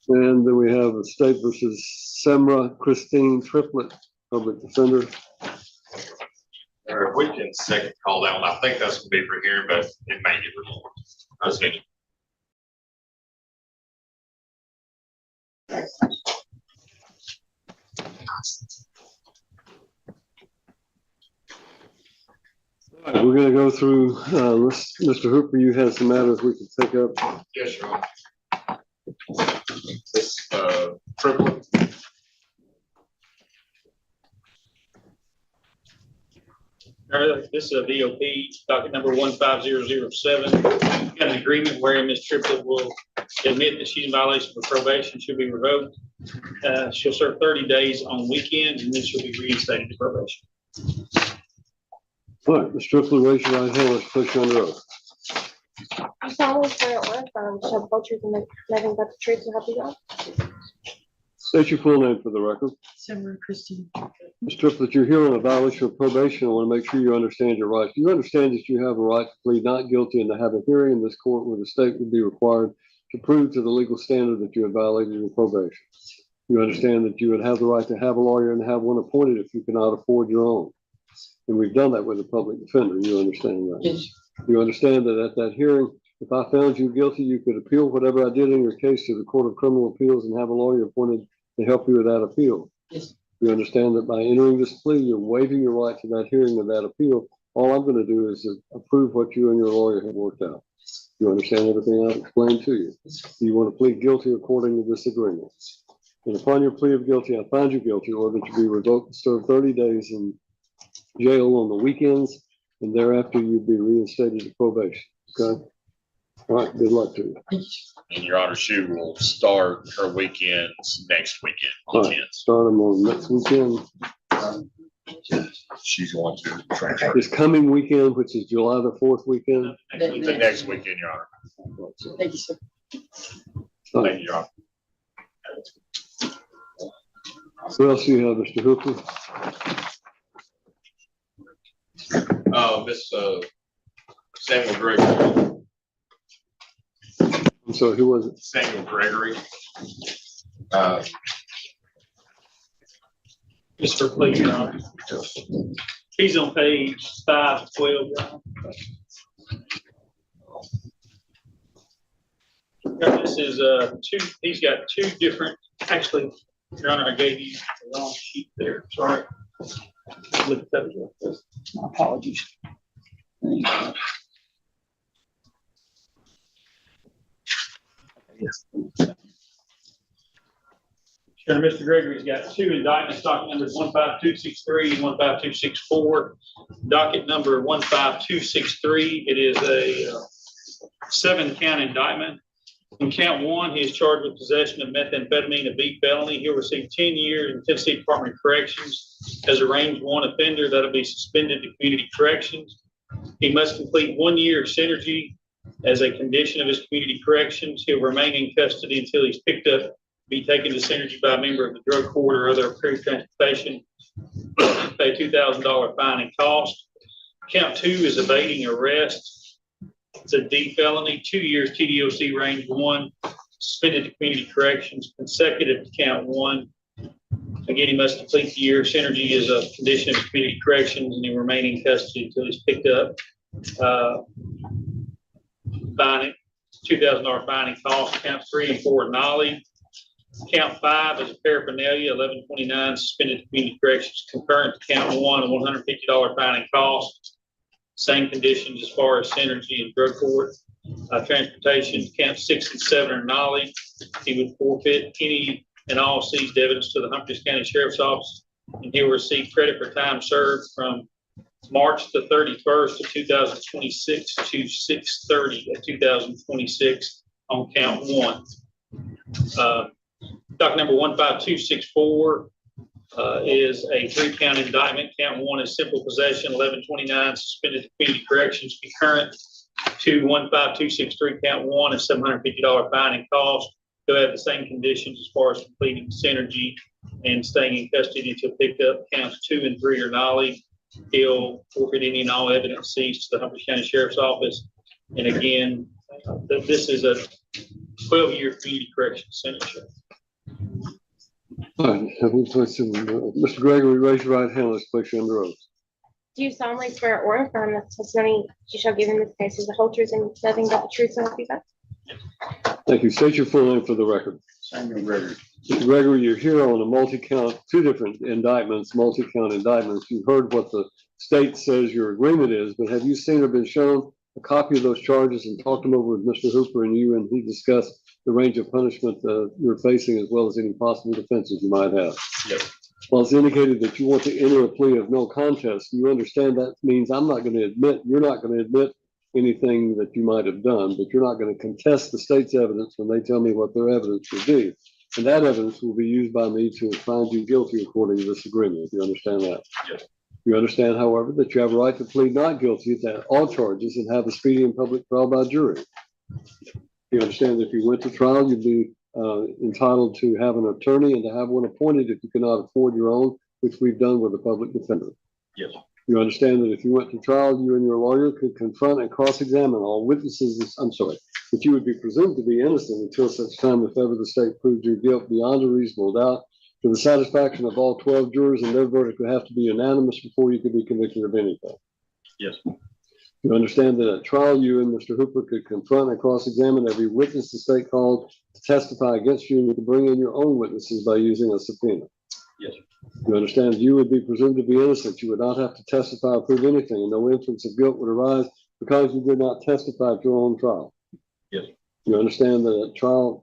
And then we have the State versus Semra Christine Triplet, public defender. Or if we can second call that one, I think that's gonna be for here, but it may get recorded. I was thinking. All right, we're going to go through, Mr. Hooper, you have some matters we can take up. Yes, Your Honor. This, triplet. This is a VOP, docket number 15007. Got an agreement where Ms. Triplett will admit that she's in violation of probation, she'll be revoked. She'll serve 30 days on weekends, and then she'll be reinstated to probation. All right, Ms. Triplet, raise your right hand. Let's place you under oath. I solemnly swear or affirm shall the whole truth and nothing but the truth to help you God. State your full name for the record. Semra Christine. Ms. Triplet, you're here on a violation of probation. I want to make sure you understand your rights. You understand that you have a right to plead not guilty and to have a hearing in this court where the state would be required to prove to the legal standard that you have violated your probation. You understand that you would have the right to have a lawyer and have one appointed if you cannot afford your own. And we've done that with a public defender. You understand that? Yes. You understand that at that hearing, if I found you guilty, you could appeal whatever I did in your case to the Court of Criminal Appeals and have a lawyer appointed to help you with that appeal. Yes. You understand that by entering this plea, you're waiving your right to that hearing of that appeal. All I'm going to do is approve what you and your lawyer have worked out. You understand everything I've explained to you. You want to plead guilty according to this agreement. And upon your plea of guilty, I find you guilty, or that you be revoked and serve 30 days in jail on the weekends, and thereafter you'd be reinstated to probation. Okay? All right, good luck to you. And Your Honor, she will start her weekends next weekend. All right, start them on next weekend. She's going to This coming weekend, which is July the 4th weekend. the next weekend, Your Honor. Thank you, sir. Thank you, Your Honor. What else do you have, Mr. Hooper? Miss Samuel Gregory. I'm sorry, who was it? Samuel Gregory. Just for plea, Your Honor. He's on page 5 of 12. Your Honor. This is he's got two different, actually, Your Honor, I gave you the wrong sheet there, sorry. Look at that. My apologies. Yes. Sure, Mr. Gregory's got two indictments, docket numbers 15263 and 15264. Docket number 15263, it is a 7-count indictment. In count 1, he is charged with possession of methamphetamine, a B felony. He'll receive 10 years in Tennessee Department of Corrections. As a range 1 offender, that'll be suspended to community corrections. He must complete 1 year of synergy as a condition of his community corrections. He'll remain in custody until he's picked up, be taken to synergy by a member of the drug court or other approved transportation, pay a $2,000 fine and cost. Count 2 is evading arrest. It's a D felony, 2 years TDOC range 1, suspended to community corrections, consecutive to count 1. Again, he must complete the year. Synergy is a condition of community corrections, and he remain in custody until he's picked up. Fine, $2,000 fine and cost. Count 3 and 4 nollie. Count 5 is a paraphernalia, 1129, suspended to community corrections, concurrent to count 1, a $150 fine and cost. Same conditions as far as synergy and drug court. Transportation, count 6 and 7 are nollie. He would forfeit any and all seized evidence to the Humphreys County Sheriff's Office, and he will receive credit for time served from March the 31st of 2026 to 6/30 of 2026 on count 1. Docket number 15264 is a 3-count indictment. Count 1 is simple possession, 1129, suspended to community corrections, concurrent to 15263. Count 1 is $750 fine and cost. They'll have the same conditions as far as completing synergy and staying in custody until picked up. Counts 2 and 3 are nollie. He'll forfeit any and all evidence seized to the Humphreys County Sheriff's Office. And again, this is a 12-year community corrections sentence. All right, Mr. Gregory, raise your right hand. Let's place you under oath. Do you solemnly swear or affirm that the testimony you shall give in this case is the whole truth and nothing but the truth, so help you God? Thank you. State your full name for the record. Samuel Gregory. Mr. Gregory, you're here on a multi-count, 2 different indictments, multi-count indictments. You've heard what the state says your agreement is, but have you seen or been shown a copy of those charges and talked them over with Mr. Hooper and you, and he discussed the range of punishment you're facing as well as any possible defenses you might have? Yes. Well, it's indicated that you want to enter a plea of no contest. You understand that means you're not going to admit anything that you might have done, but you're not going to contest the state's evidence when they tell me what their evidence will be. And that evidence will be used by me to find you guilty according to this agreement. You understand that? Yes. You understand, however, that you have a right to plead not guilty to all charges and have a speedy and public trial by jury. You understand that if you went to trial, you'd be entitled to have an attorney and to have one appointed if you cannot afford your own, which we've done with a public defender. Yes. You understand that if you went to trial, you and your lawyer could confront and cross-examine all witnesses. That you would be presumed to be innocent until such time if ever the state proved your guilt beyond a reasonable doubt to the satisfaction of all 12 jurors, and their verdict would have to be unanimous before you could be convicted of anything. Yes. You understand that at trial, you and Mr. Hooper could confront and cross-examine every witness the state called to testify against you, and you could bring in your own witnesses by using a subpoena. Yes. You understand you would be presumed to be innocent. You would not have to testify or prove anything, and no inference of guilt would arise because you did not testify at your own trial. Yes. You understand that at trial,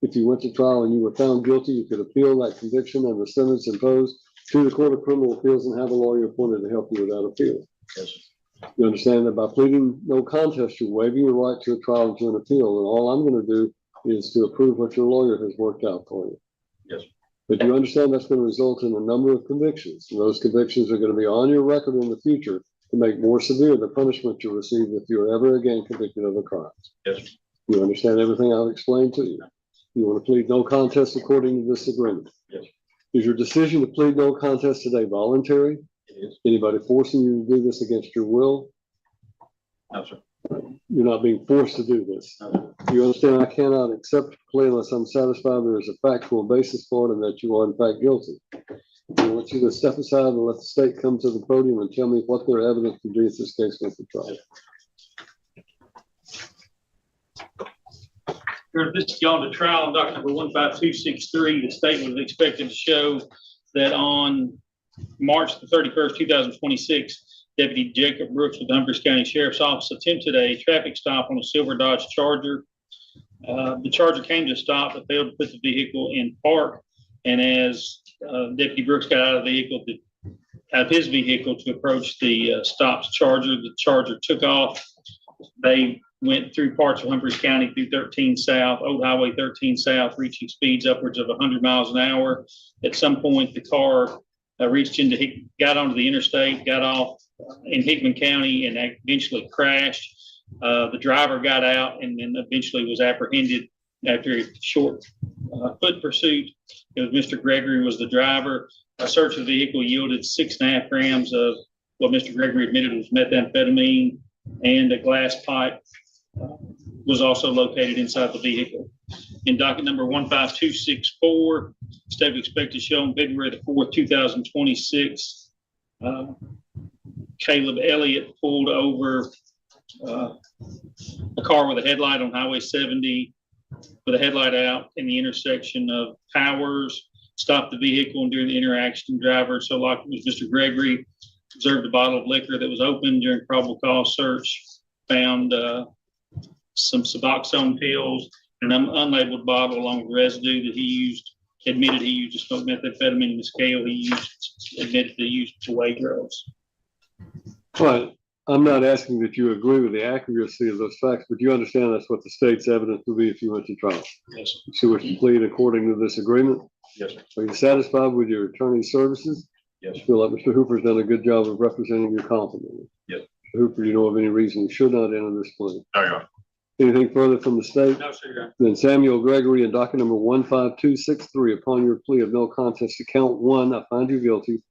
if you went to trial and you were found guilty, you could appeal that conviction and the sentence imposed to the Court of Criminal Appeals and have a lawyer appointed to help you with that appeal. Yes. You understand that by pleading no contest, you're waiving your right to a trial and to an appeal, and all I'm going to do is to approve what your lawyer has worked out for you. Yes. But you understand that's going to result in a number of convictions, and those convictions are going to be on your record in the future to make more severe the punishment you'll receive if you're ever again convicted of a crime. Yes. You understand everything I've explained to you? You want to plead no contest according to this agreement? Yes. Is your decision to plead no contest today voluntary? It is. Anybody forcing you to do this against your will? No, sir. You're not being forced to do this. No. You understand I cannot accept a plea unless I'm satisfied there is a factual basis for it and that you are in fact guilty. I want you to step aside and let the state come to the podium and tell me what their evidence would be if this case went to trial. This has gone to trial on docket number 15263. The state was expected to show that on March the 31st, 2026, Deputy Jacob Brooks with the Humphreys County Sheriff's Office attempted a traffic stop on a silver Dodge Charger. The Charger came to a stop but failed to put the vehicle in park. And as Deputy Brooks got out of his vehicle to approach the stopped Charger, the Charger took off. They went through parts of Humphreys County through 13 South, Old Highway 13 South, reaching speeds upwards of 100 miles an hour. At some point, the car got onto the interstate, got off in Hickman County, and eventually crashed. The driver got out and then eventually was apprehended after a short foot pursuit. It was Mr. Gregory was the driver. A search of the vehicle yielded 6.5 grams of what Mr. Gregory admitted was methamphetamine, and a glass pipe was also located inside the vehicle. In docket number 15264, state expected to show on February the 4th, 2026, Caleb Elliott pulled over a car with a headlight on Highway 70 with a headlight out in the intersection of Powers, stopped the vehicle, and during the interaction, driver, so like it was Mr. Gregory, observed a bottle of liquor that was open during probable cause search, found some Suboxone pills, and an unlabeled bottle along with residue that admitted he used to smoke methamphetamine in the scale admitted to use to weigh drugs. Right. I'm not asking that you agree with the accuracy of those facts, but you understand that's what the state's evidence will be if you went to trial. Yes, sir. So would you plead according to this agreement? Yes, sir. Are you satisfied with your attorney's services? Yes. I feel like Mr. Hooper's done a good job of representing you confidently. Yes. Mr. Hooper, you know of any reason you should not enter this plea? There you go. Anything further from the state? No, sir. Then Samuel Gregory in docket number 15263, upon your plea of no contest to count one, I find you guilty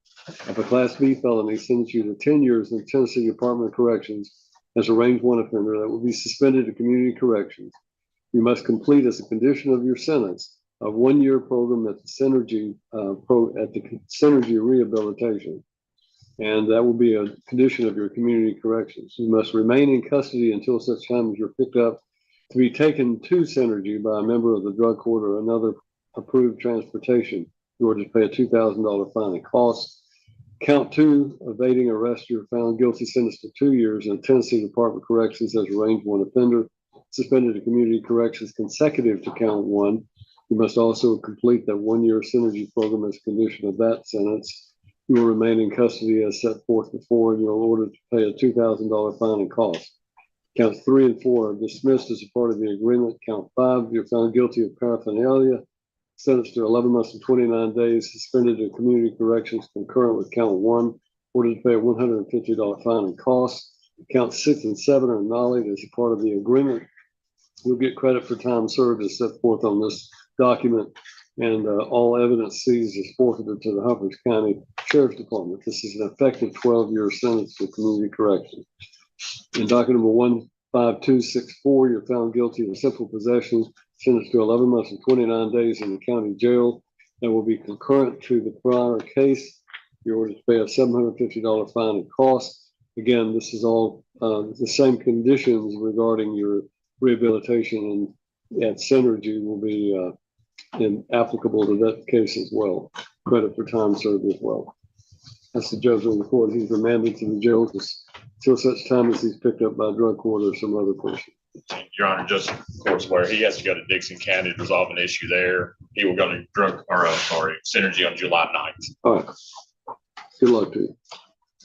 of a Class B felony, sentence you to 10 years in the Tennessee Department of Corrections as a range 1 offender that will be suspended to community corrections. You must complete as a condition of your sentence a 1-year program at the Synergy Rehabilitation. And that will be a condition of your community corrections. You must remain in custody until such time as you're picked up to be taken to Synergy by a member of the drug court or another approved transportation in order to pay a $2,000 fine and costs. Count 2, evading arrest, you're found guilty, sentenced to 2 years in the Tennessee Department of Corrections as a range 1 offender, suspended to community corrections consecutive to count 1. You must also complete that 1-year Synergy program as a condition of that sentence. You will remain in custody as set forth before, and you're ordered to pay a $2,000 fine and costs. Counts 3 and 4 are dismissed as a part of the agreement. Count 5, you're found guilty of paraphernalia, sentenced to 11 months and 29 days, suspended to community corrections concurrent with count 1, ordered to pay a $150 fine and costs. Counts 6 and 7 are nollied as a part of the agreement. You'll get credit for time served as set forth on this document, and all evidence seized is forfeited to the Humphreys County Sheriff's Department. This is an effective 12-year sentence to community corrections. In docket number 15264, you're found guilty of simple possession, sentenced to 11 months and 29 days in the county jail. That will be concurrent to the prior case. You're ordered to pay a $750 fine and costs. Again, this is all the same conditions regarding your rehabilitation and at Synergy will be applicable to that case as well. Credit for time served as well. That's the judge of the court. He's remanded to the jail until such time as he's picked up by drug court or some other person. Your Honor, just of course where he has to go to Dixon County to resolve an issue there. He will go to Synergy on July 9th. All right. Good luck to you.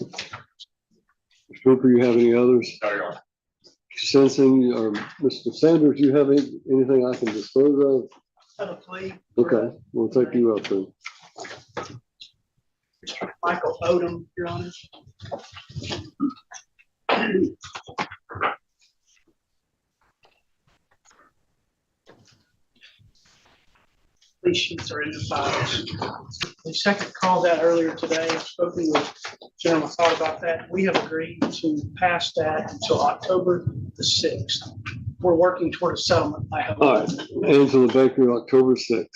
Mr. Hooper, you have any others? No, Your Honor. Sensing or Mr. Sanders, do you have anything I can dispose of? Have a plea. Okay, we'll take you up then. Michael Odom, Your Honor. Police sheets are in the files. The second called out earlier today, I've spoken with General thought about that. We have agreed to pass that until October the 6th. We're working toward a settlement, I hope. All right, Angela Baker, October 6th.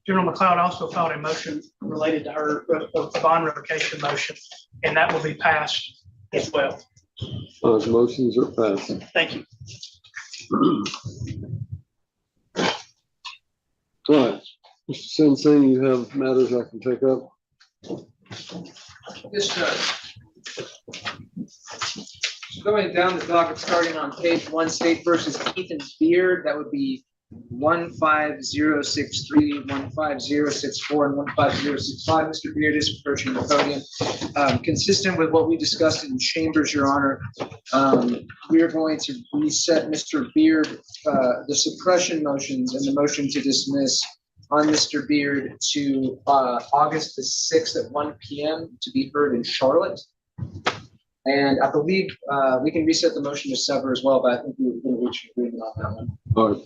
General McLeod also filed a motion related to her bond revocation motion, and that will be passed as well. The motions are passed. Thank you. All right, Mr. Sensing, you have matters I can take up? Yes, Judge. Going down the docket, starting on page 1, State versus Ethan Beard, that would be 15063, 15064, and 15065. Mr. Beard is approaching the podium. Consistent with what we discussed in chambers, Your Honor, we are going to reset Mr. Beard, the suppression motions and the motion to dismiss on Mr. Beard to August the 6th at 1 p.m. to be heard in Charlotte. And I believe we can reset the motion to sever as well, but I think we're going to reach an agreement on that one. All right.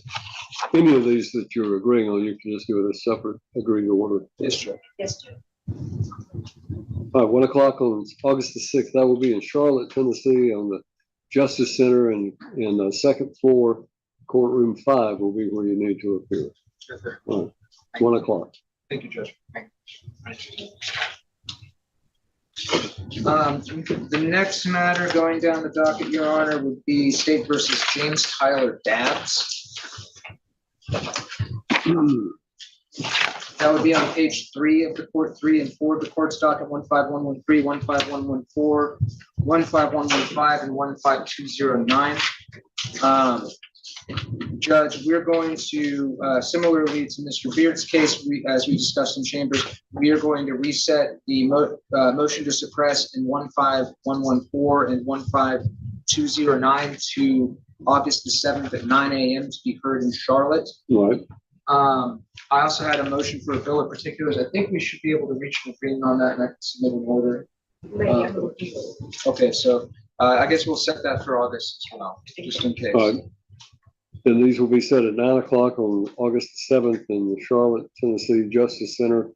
Any of these that you're agreeing on, you can just do it as separate agreed order. Yes, Judge. Yes, Judge. All right, 1 o'clock on August the 6th. That will be in Charlotte, Tennessee, on the Justice Center, and in the second floor, courtroom 5 will be where you need to appear. All right. 1 o'clock. Thank you, Judge. The next matter going down the docket, Your Honor, would be State versus James Tyler Dabbs. That would be on page 3 of the court, 3 and 4 of the court's docket, 15113, 15114, 15115, and 15209. Judge, we're going to, similarly to Mr. Beard's case, as we discussed in chambers, we are going to reset the motion to suppress in 15114 and 15209 to August the 7th at 9 a.m. to be heard in Charlotte. Right. I also had a motion for a bill of particulars. I think we should be able to reach an agreement on that, and I can submit an order. Okay, so I guess we'll set that for August as well, just in case. All right. And these will be set at 9 o'clock on August the 7th in the Charlotte, Tennessee Justice Center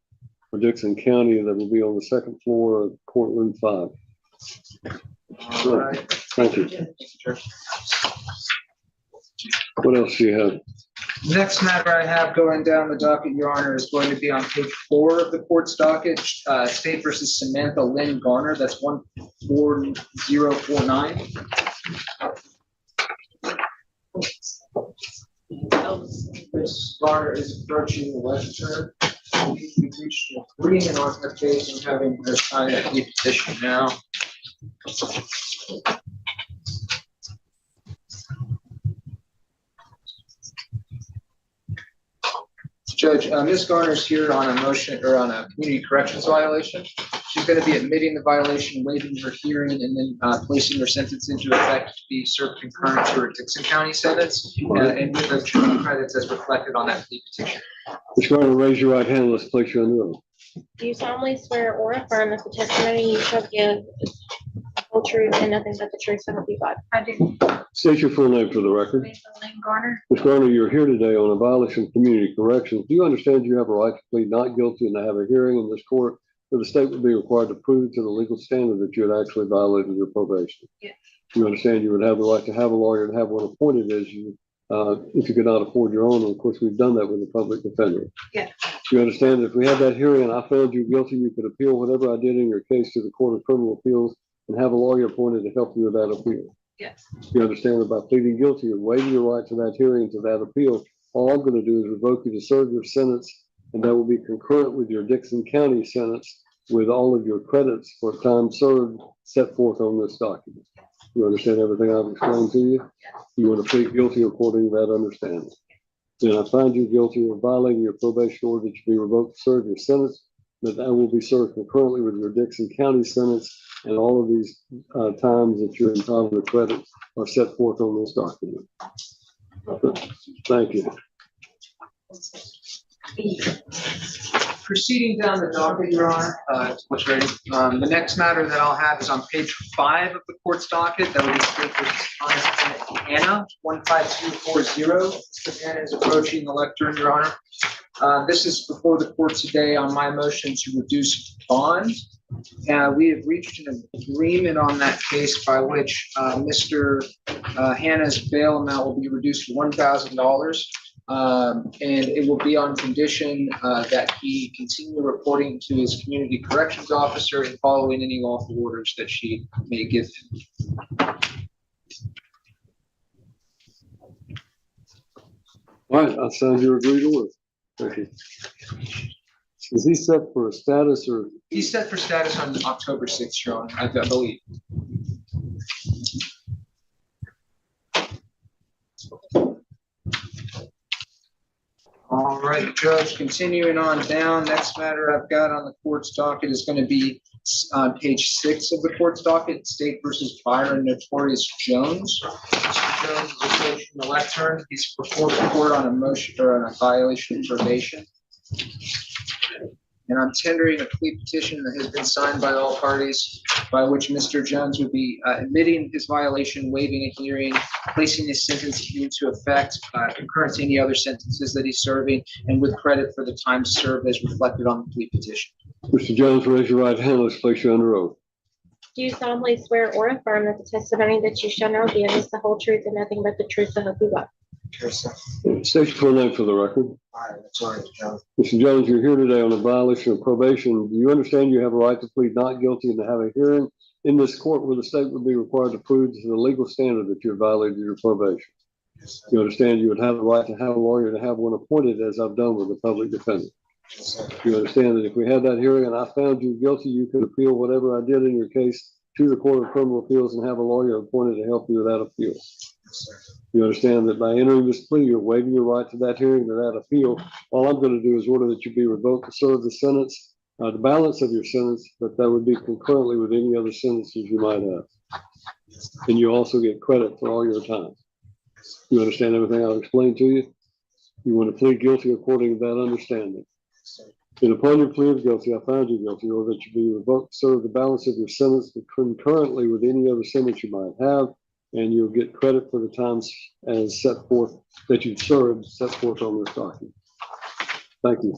for Dixon County. That will be on the second floor of courtroom 5. All right. Thank you. What else do you have? Next matter I have going down the docket, Your Honor, is going to be on page 4 of the court's docket, State versus Samantha Lynn Garner. That's 14049. Ms. Garner is approaching the lecture. We've reached an agreement on her case and having her sign that plea petition now. Judge, Ms. Garner's here on a motion or on a community corrections violation. She's going to be admitting the violation, waiving her hearing, and then placing her sentence into effect to be served concurrent to her Dixon County sentence, and with the term credits as reflected on that plea petition. Ms. Garner, raise your right hand. Let's place you under oath. Do you solemnly swear or affirm that the testimony you shall give is the whole truth and nothing but the truth, so help you God? I do. State your full name for the record. Lynn Garner. Ms. Garner, you're here today on a violation of community corrections. Do you understand you have a right to plead not guilty and to have a hearing in this court where the state would be required to prove to the legal standard that you had actually violated your probation? Yes. Do you understand you would have the right to have a lawyer and have one appointed as you, if you could not afford your own? And of course, we've done that with the public defender. Yes. Do you understand that if we had that hearing and I found you guilty, you could appeal whatever I did in your case to the Court of Criminal Appeals and have a lawyer appointed to help you with that appeal? Yes. You understand that by pleading guilty and waiving your right to that hearing, to that appeal, all I'm going to do is revoke you to serve your sentence, and that will be concurrent with your Dixon County sentence with all of your credits for time served set forth on this document. You understand everything I've explained to you? You want to plead guilty according to that understanding. Then I find you guilty of violating your probation order that you be revoked to serve your sentence, that will be served concurrently with your Dixon County sentence, and all of these times that you're entitled to credit are set forth on this document. Thank you. Proceeding down the docket, Your Honor, what's ready? The next matter that I'll have is on page 5 of the court's docket. That would be State versus Hannah, 15240. Mr. Hannah is approaching the lectern, Your Honor. This is before the court today on my motion to reduce bond. We have reached an agreement on that case by which Mr. Hannah's bail amount will be reduced to $1,000. And it will be on condition that he continue reporting to his community corrections officer and following any lawful orders that she may give him. All right, I signed your agreed order. Thank you. Is he set for a status or? He's set for status on October 6th, Your Honor, I believe. All right, Judge, continuing on down, next matter I've got on the court's docket is going to be on page 6 of the court's docket, State versus Byron Notorious Jones. Mr. Jones is approaching the lectern. He's before the court on a motion or on a violation of probation. And I'm tendering a plea petition that has been signed by all parties, by which Mr. Jones would be admitting his violation, waiving a hearing, placing his sentence into effect, concurrent to any other sentences that he's serving, and with credit for the time served as reflected on the plea petition. Mr. Jones, raise your right hand. Let's place you under oath. Do you solemnly swear or affirm that the testimony that you shall now give is the whole truth and nothing but the truth, so help you God? Yes, sir. State your full name for the record. All right, sorry, Jones. Mr. Jones, you're here today on a violation of probation. Do you understand you have a right to plead not guilty and to have a hearing in this court where the state would be required to prove to the legal standard that you have violated your probation? Yes, sir. You understand you would have the right to have a lawyer, to have one appointed, as I've done with the public defender. Yes, sir. You understand that if we had that hearing and I found you guilty, you could appeal whatever I did in your case to the Court of Criminal Appeals and have a lawyer appointed to help you with that appeal. Yes, sir. You understand that by entering this plea, you're waiving your right to that hearing, to that appeal. All I'm going to do is order that you be revoked to serve the sentence, the balance of your sentence, but that would be concurrently with any other sentences you might have. And you also get credit for all your time. You understand everything I've explained to you? You want to plead guilty according to that understanding. And upon your plea of guilty, I found you guilty, or that you be revoked to serve the balance of your sentence concurrently with any other sentence you might have, and you'll get credit for the times as set forth that you've served, set forth on this document. Thank you.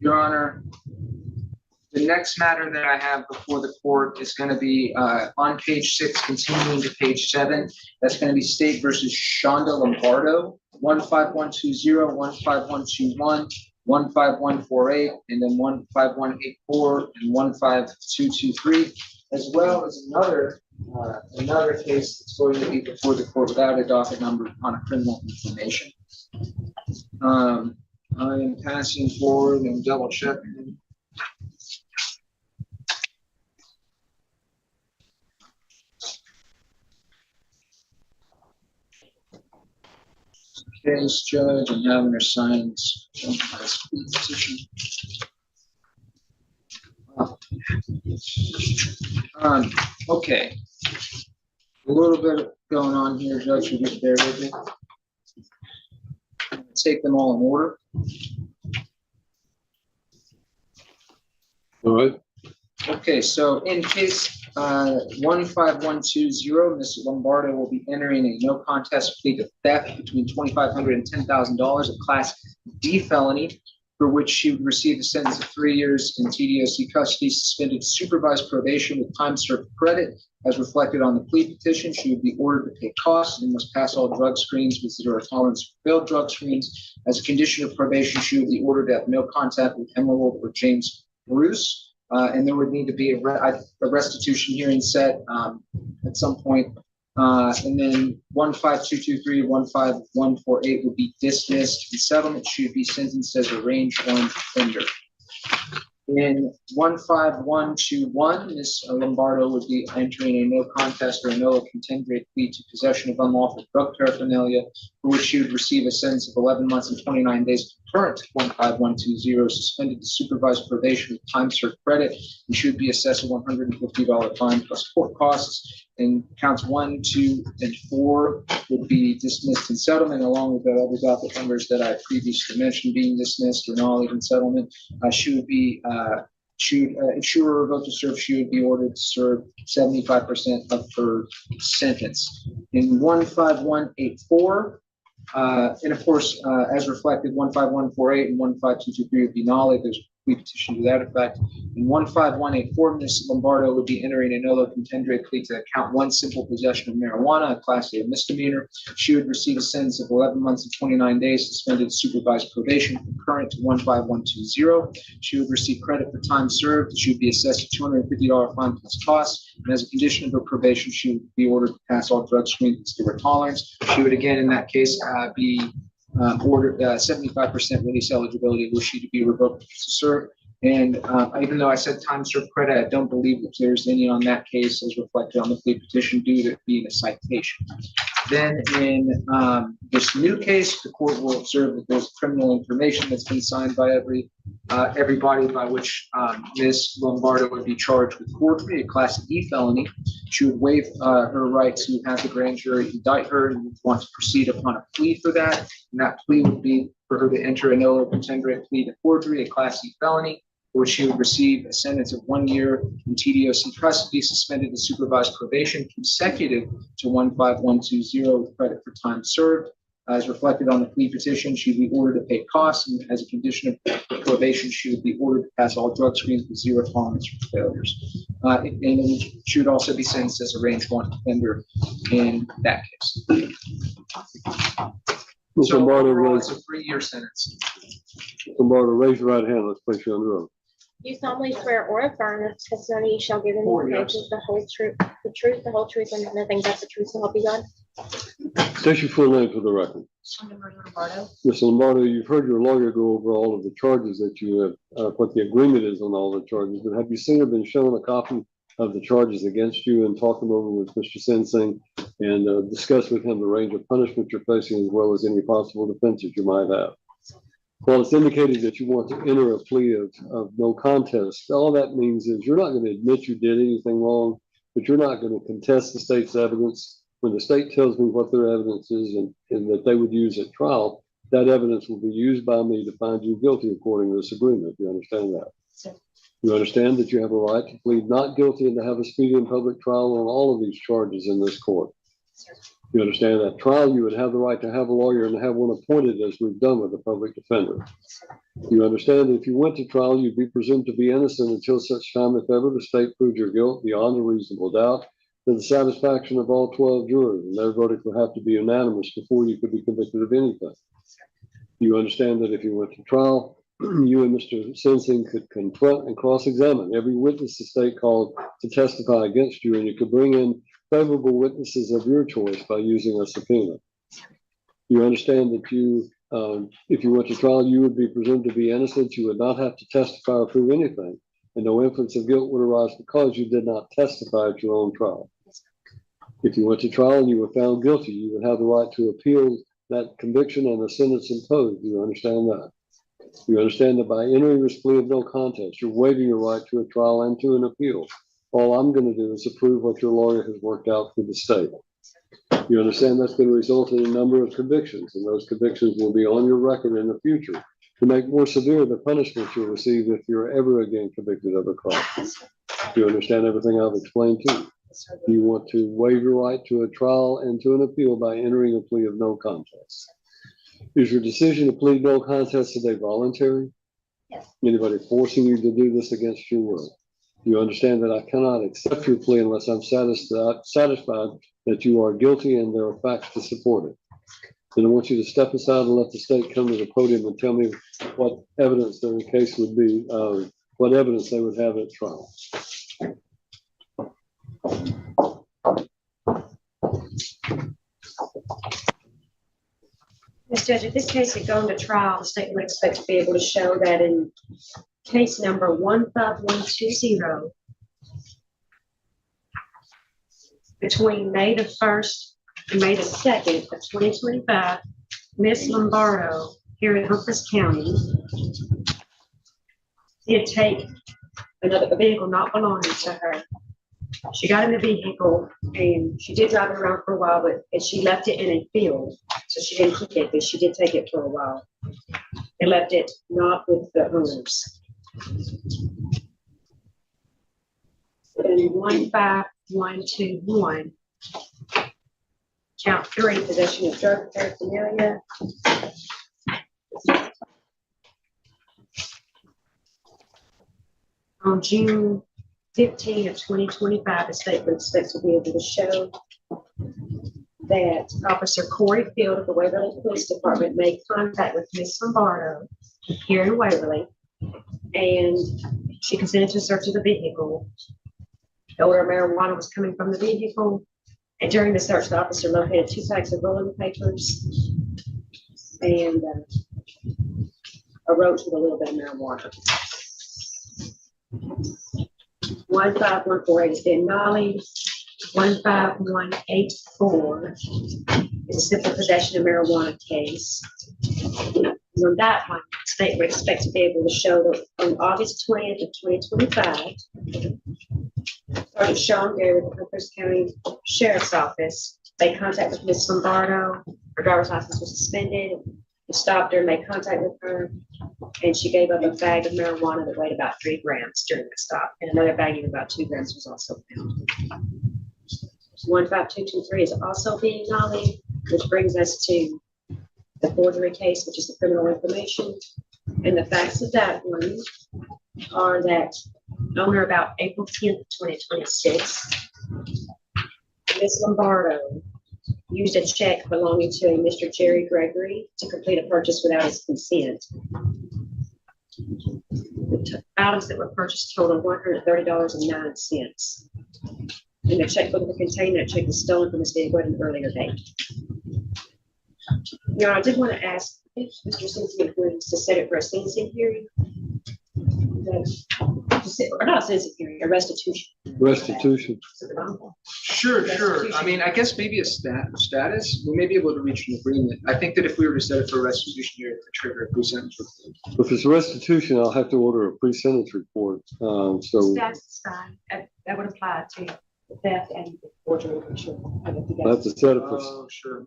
Your Honor, the next matter that I have before the court is going to be on page 6, continuing to page 7. That's going to be State versus Shonda Lombardo, 15120, 15121, 15148, and then 15184 and 15223, as well as another case that's going to be before the court without a docket number on a criminal information. I am passing forward and double checking. Case judge and having her sign this petition. Okay. A little bit going on here, Judge. You get there with me. Take them all in order. All right. Okay, so in case 15120, Mr. Lombardo will be entering a no contest plea to theft between $2,500 and $10,000, a Class D felony, for which she would receive a sentence of 3 years in TDOC custody, suspended supervised probation with time served credit. As reflected on the plea petition, she would be ordered to pay costs and must pass all drug screens with zero tolerance for failed drug screens. As a condition of probation, she would be ordered to have no contact with Emerald or James Bruce. And there would need to be a restitution hearing set at some point. And then 15223, 15148 would be dismissed. In settlement, she would be sentenced as a range 1 offender. In 15121, Ms. Lombardo would be entering a no contest or a no contendere plea to possession of unlawful drug paraphernalia, for which she would receive a sentence of 11 months and 29 days concurrent to 15120, suspended to supervised probation with time served credit, and she would be assessed a $150 fine plus court costs. And counts 1, 2, and 4 would be dismissed in settlement, along with the other docket numbers that I previously mentioned being dismissed or not in settlement. She would be Should insurer revoke to serve, she would be ordered to serve 75% of her sentence. In 15184, and of course, as reflected, 15148 and 15223 would be null. There's a petition to that effect. In 15184, Ms. Lombardo would be entering a nolo contendere plea to count one simple possession of marijuana, a class A misdemeanor. She would receive a sentence of 11 months and 29 days suspended supervised probation concurrent to 15120. She would receive credit for time served. She would be assessed a $250 fine plus costs. And as a condition of her probation, she would be ordered to pass all drug screens to her tolerance. She would again, in that case, be ordered 75% release eligibility were she to be revoked to serve. And even though I said time served credit, I don't believe that there's any on that case as reflected on the plea petition due to it being a citation. Then in this new case, the court will observe that there's criminal information that's been signed by everybody by which Ms. Lombardo would be charged with forgery, a class E felony. She would waive her right to have the grand jury indict her and want to proceed upon a plea for that. And that plea would be for her to enter a nolo contendere plea to forgery, a class E felony, where she would receive a sentence of 1 year in TDOC custody, suspended to supervised probation, consecutive to 15120 with credit for time served. As reflected on the plea petition, she would be ordered to pay costs, and as a condition of probation, she would be ordered to pass all drug screens with zero tolerance for failures. And she would also be sentenced as a range 1 offender in that case. Ms. So Lombardo, overall, it's a 3-year sentence. Lombardo, raise your right hand. Let's place you under oath. You solemnly swear or affirm that the testimony you shall give in this case is the whole truth, the whole truth, and nothing but the truth, so help you God? State your full name for the record. Ms. Lombardo, you've heard your lawyer go over all of the charges that you have, what the agreement is on all the charges, but have you seen or been shown a copy of the charges against you and talk them over with Mr. Sensing and discuss with him the range of punishment you're facing as well as any possible defenses you might have? Well, it's indicated that you want to enter a plea of no contest. All that means is you're not going to admit you did anything wrong, but you're not going to contest the state's evidence. When the state tells me what their evidence is and that they would use at trial, that evidence will be used by me to find you guilty according to this agreement. You understand that? Sir. You understand that you have a right to plead not guilty and to have a speedy and public trial on all of these charges in this court. Sir. You understand that trial, you would have the right to have a lawyer and to have one appointed as we've done with the public defender. You understand that if you went to trial, you'd be presumed to be innocent until such time if ever the state proved your guilt beyond a reasonable doubt to the satisfaction of all 12 jurors, and their verdict would have to be unanimous before you could be convicted of anything. You understand that if you went to trial, you and Mr. Sensing could confront and cross-examine every witness the state called to testify against you, and you could bring in favorable witnesses of your choice by using a subpoena. You understand that you, if you went to trial, you would be presumed to be innocent. You would not have to testify or prove anything, and no inference of guilt would arise because you did not testify at your own trial. If you went to trial and you were found guilty, you would have the right to appeal that conviction and the sentence imposed. Do you understand that? You understand that by entering this plea of no contest, you're waiving your right to a trial and to an appeal. All I'm going to do is approve what your lawyer has worked out for the state. You understand that's going to result in a number of convictions, and those convictions will be on your record in the future to make more severe the punishment you'll receive if you're ever again convicted of a crime. Do you understand everything I've explained to you? You want to waive your right to a trial and to an appeal by entering a plea of no contest. Is your decision to plead no contest today voluntary? Yes. Anybody forcing you to do this against your will? You understand that I cannot accept your plea unless I'm satisfied that you are guilty and there are facts to support it. Then I want you to step aside and let the state come to the podium and tell me what evidence their case would be, what evidence they would have at trial. Ms. Judge, if this case had gone to trial, the state would expect to be able to show that in case number 15120, between May the 1st and May the 2nd of 2025, Ms. Lombardo here in Humphreys County did take a vehicle not belonging to her. She got in the vehicle and she did drive it around for a while, but she left it in a field. So she didn't keep it, but she did take it for a while and left it not with the owners. And 15121. Count 3, possession of drug paraphernalia. On June 15 of 2025, the state would expect to be able to show that Officer Corey Field of the Waverly Police Department made contact with Ms. Lombardo here in Waverly, and she consented to search of the vehicle. The odor of marijuana was coming from the vehicle, and during the search, the officer located 2 packs of rolling papers and a roach with a little bit of marijuana. 15148 is Ben Nolly. 15184 is a simple possession of marijuana case. And on that one, the state would expect to be able to show that on August 20th of 2025, Sergeant Sean Gary with the Hookhurst County Sheriff's Office made contact with Ms. Lombardo. Her driver's license was suspended. He stopped her, made contact with her, and she gave up a bag of marijuana that weighed about 3 grams during the stop, and another bag of about 2 grams was also found. 15223 is also being nollied, which brings us to the forgery case, which is the criminal information. And the facts of that one are that on or about April 10th, 2026, Ms. Lombardo used a check belonging to a Mr. Jerry Gregory to complete a purchase without his consent. The items that were purchased totaled $130.09. And the checkbook that contained that check was stolen from this vehicle at an earlier date. Now, I did want to ask if Mr. Sensi agrees to set it for a sentencing hearing. Or not a sentencing hearing, a restitution. Restitution. Sure. I mean, I guess maybe a status, we may be able to reach an agreement. I think that if we were to set it for restitution here, it could trigger a pre-sentence report. If it's restitution, I'll have to order a pre-sentence report. So Status is fine. That would apply to the theft and the forgery. I have to set it for Sure.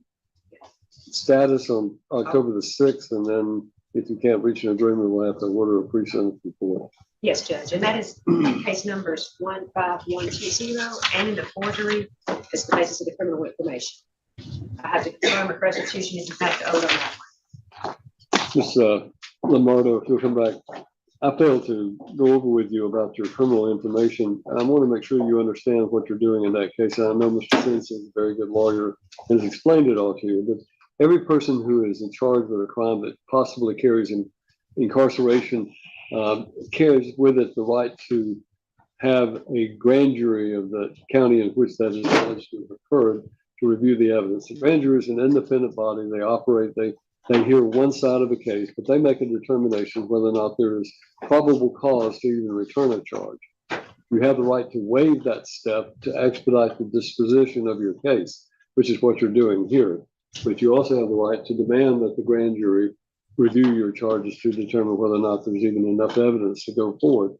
status on October the 6th, and then if you can't reach an agreement, we'll have to order a pre-sentence report. Yes, Judge, and that is case numbers 15120, and in the forgery is the basis of the criminal information. I have to confirm if restitution is in fact owed on that one. Ms. Lombardo, if you'll come back, I failed to go over with you about your criminal information. I want to make sure you understand what you're doing in that case. I know Mr. Sensi is a very good lawyer and has explained it all to you, but every person who is in charge of a crime that possibly carries incarceration carries with it the right to have a grand jury of the county in which that is alleged to have occurred to review the evidence. The grand jury is an independent body. They operate, they hear one side of a case, but they make a determination whether or not there is probable cause to even return a charge. You have the right to waive that step to expedite the disposition of your case, which is what you're doing here. But you also have the right to demand that the grand jury review your charges to determine whether or not there's even enough evidence to go forward.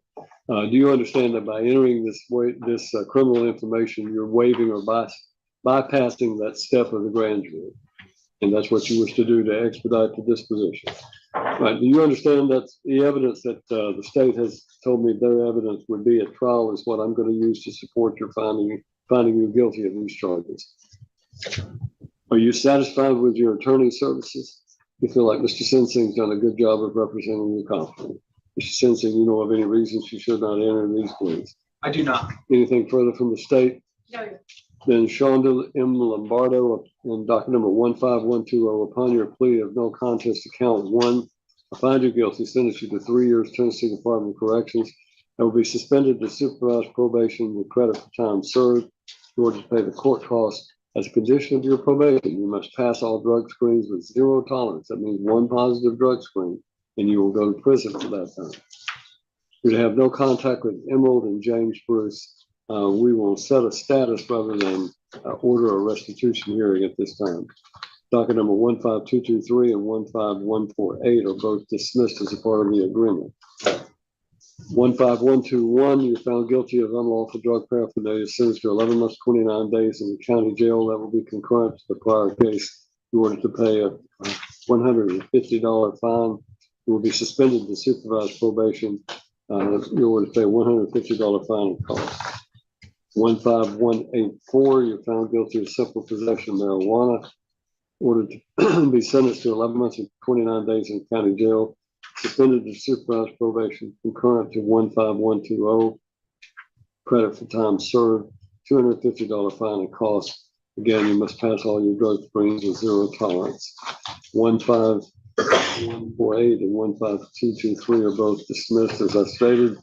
Do you understand that by entering this criminal information, you're waiving or bypassing that step of the grand jury? And that's what you wish to do to expedite the disposition. Right. Do you understand that the evidence that the state has told me their evidence would be at trial is what I'm going to use to support your finding you guilty of these charges? Are you satisfied with your attorney services? You feel like Mr. Sensing's done a good job of representing you confidently? Mr. Sensing, you know of any reasons you should not enter these pleas? I do not. Anything further from the state? No. Then Shonda M. Lombardo in docket number 15120, upon your plea of no contest to count 1, I find you guilty, sentence you to 3 years Tennessee Department of Corrections, and will be suspended to supervised probation with credit for time served in order to pay the court costs. As a condition of your probation, you must pass all drug screens with 0 tolerance. That means 1 positive drug screen, and you will go to prison for that time. You're to have no contact with Emerald and James Bruce. We will set a status rather than order a restitution hearing at this time. Docket number 15223 and 15148 are both dismissed as a part of the agreement. 15121, you're found guilty of unlawful drug paraphernalia, sentenced to 11 months, 29 days in the county jail. That will be concurrent to the prior case. You ordered to pay a $150 fine. You will be suspended to supervised probation. You ordered to pay a $150 fine and cost. 15184, you're found guilty of simple possession of marijuana. Ordered to be sentenced to 11 months and 29 days in county jail. Suspended to supervised probation concurrent to 15120. Credit for time served, $250 fine and cost. Again, you must pass all your drug screens with zero tolerance. 15148 and 15223 are both dismissed as I stated.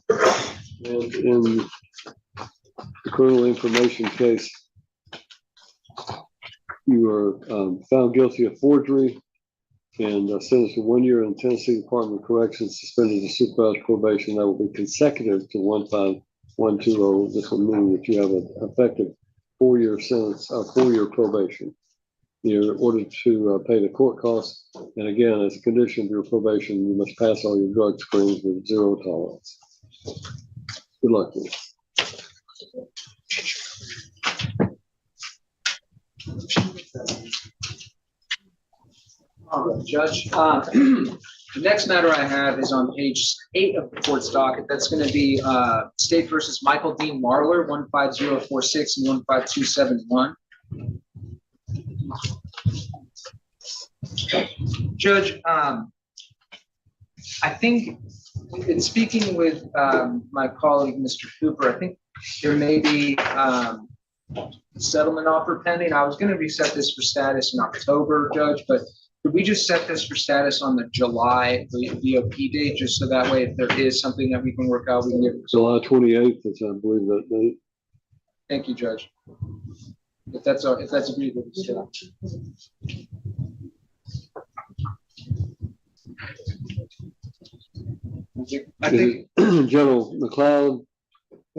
And in the criminal information case, you are found guilty of forgery and sentenced to 1 year in Tennessee Department of Corrections, suspended to supervised probation. That will be consecutive to 15120. This will mean that you have an effective 4-year sentence, 4-year probation. You're ordered to pay the court costs. And again, as a condition of your probation, you must pass all your drug screens with zero tolerance. Good luck to you. All right, Judge. The next matter I have is on page 8 of the court's docket. That's going to be State versus Michael Dean Marler, 15046 and 15271. Judge, I think in speaking with my colleague, Mr. Cooper, I think there may be settlement offer pending. I was going to reset this for status in October, Judge, but could we just set this for status on the July VOP date, just so that way if there is something that we can work out, we can get it. July 28th is, I believe, that date. Thank you, Judge. If that's agreed with us, Judge. I think General McLeod,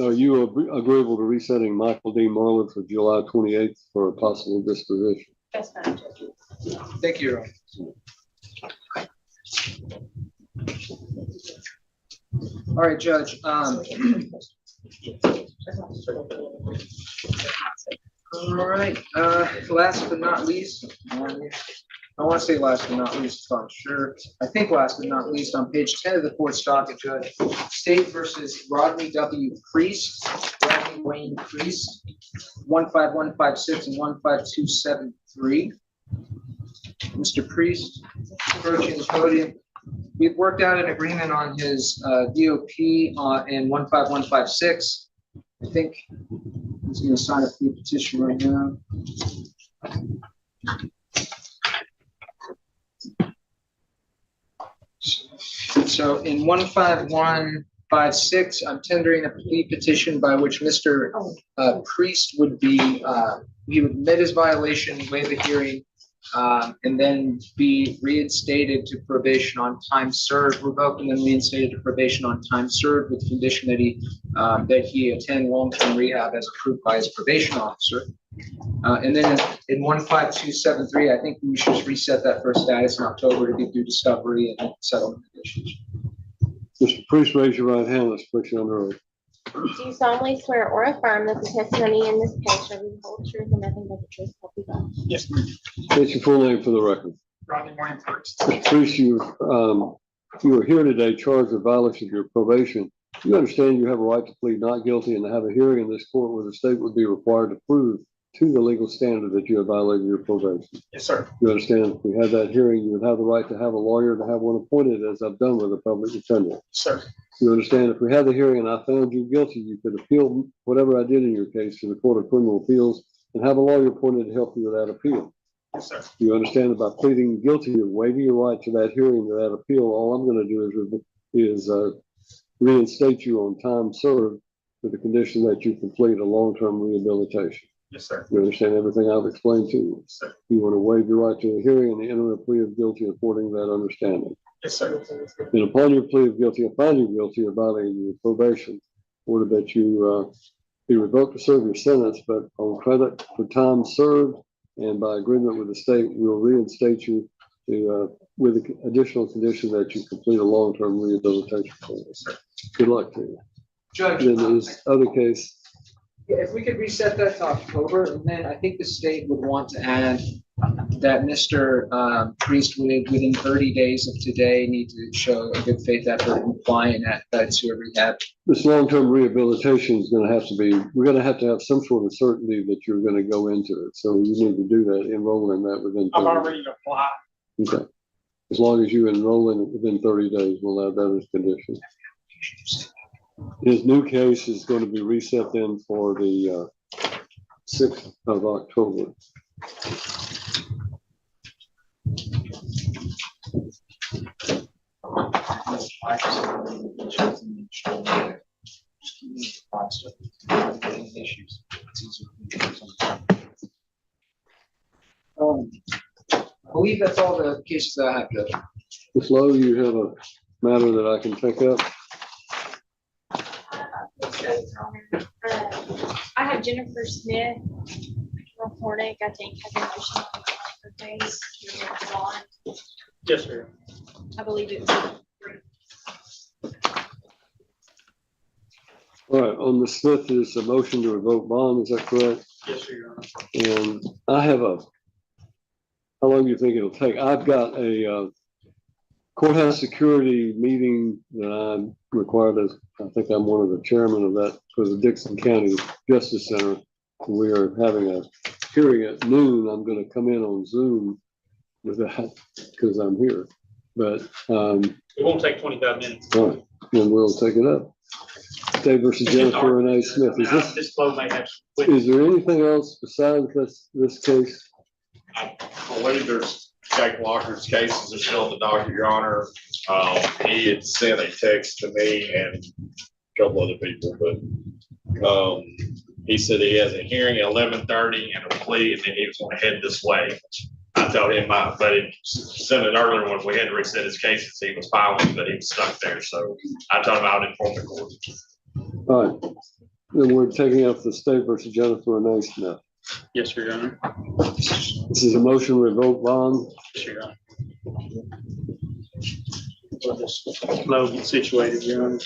are you agreeable to resetting Michael D. Marler for July 28th for a possible disposition? That's fine, Judge. Thank you, Your Honor. All right, Judge. All right. Last but not least, I want to say last but not least, so I'm sure. I think last but not least, on page 10 of the court's docket, Judge, State versus Rodney W. Priest, Rodney Wayne Priest, 15156 and 15273. Mr. Priest, approaching the podium. We've worked out an agreement on his DOP in 15156. I think he's going to sign a plea petition right now. So in 15156, I'm tendering a plea petition by which Mr. Priest would be, he would admit his violation, waive the hearing, and then be reinstated to probation on time served, revoked and then reinstated to probation on time served with the condition that he attend long-term rehab as approved by his probation officer. And then in 15273, I think we should just reset that first status in October to get through discovery and settlement conditions. Mr. Priest, raise your right hand. Let's place you under oath. Do you solemnly swear or affirm that the testimony in this case shall be the whole truth and nothing but the truth? Yes, ma'am. State your full name for the record. Rodney Wayne Priest. Mr. Priest, you are here today charged with violation of your probation. You understand you have a right to plead not guilty and to have a hearing in this court where the state would be required to prove to the legal standard that you have violated your probation. Yes, sir. You understand if we had that hearing, you would have the right to have a lawyer, to have one appointed, as I've done with a public defender. Sir. You understand if we had the hearing and I found you guilty, you could appeal whatever I did in your case to the Court of Criminal Appeals and have a lawyer appointed to help you with that appeal. Yes, sir. You understand that by pleading guilty and waiving your right to that hearing, to that appeal, all I'm going to do is reinstate you on time served with the condition that you complete a long-term rehabilitation. Yes, sir. You understand everything I've explained to you? Yes, sir. You want to waive your right to a hearing and enter a plea of guilty according to that understanding. Yes, sir. And upon your plea of guilty, I find you guilty of violating your probation, order that you be revoked to serve your sentence, but on credit for time served and by agreement with the state, we'll reinstate you to, with the additional condition that you complete a long-term rehabilitation program. Good luck to you. Judge, In this other case, if we could reset that to October, and then I think the state would want to add that Mr. Priest would, within 30 days of today, need to show a good faith effort in applying that sewer rehab. This long-term rehabilitation is gonna have to be, we're gonna have to have some sort of certainty that you're gonna go into it. So you need to do that, enroll in that within. I've 30 already applied. Okay. As long as you enroll in it within 30 days, we'll have that as condition. His new case is going to be reset then for the 6th of October. I believe that's all the cases that I have, Judge. Ms. Lowe, you have a matter that I can pick up? I have Jennifer Smith from Hornick. I think I think she's on her case. Yes, sir. I believe it was. All right, on the Smith is a motion to revoke bond, is that correct? Yes, sir, Your Honor. And I have how long do you think it'll take? I've got a courthouse security meeting that I'm required as, I think I'm one of the chairman of that for the Dixon County Justice Center. We are having a hearing at noon. I'm going to come in on Zoom with that because I'm here. But It won't take 25 minutes. all right, then we'll take it up. State versus Jennifer Renee Smith. This flow may have. Is there anything else besides this case? I believe there's Jake Walker's cases are still in the docket, Your Honor. He had sent a text to me and a couple other people, but he said he has a hearing at 11:30 and a plea, and then he was going to head this way. I told him but it sent it earlier when we had to reset his cases. He was filing, but he was stuck there. So I told him I would inform the court. All right, then we're taking up the State versus Jennifer Renee Smith. Yes, sir, Your Honor. This is a motion to revoke bond. Yes, Your Honor. Let this flow get situated, Your Honor.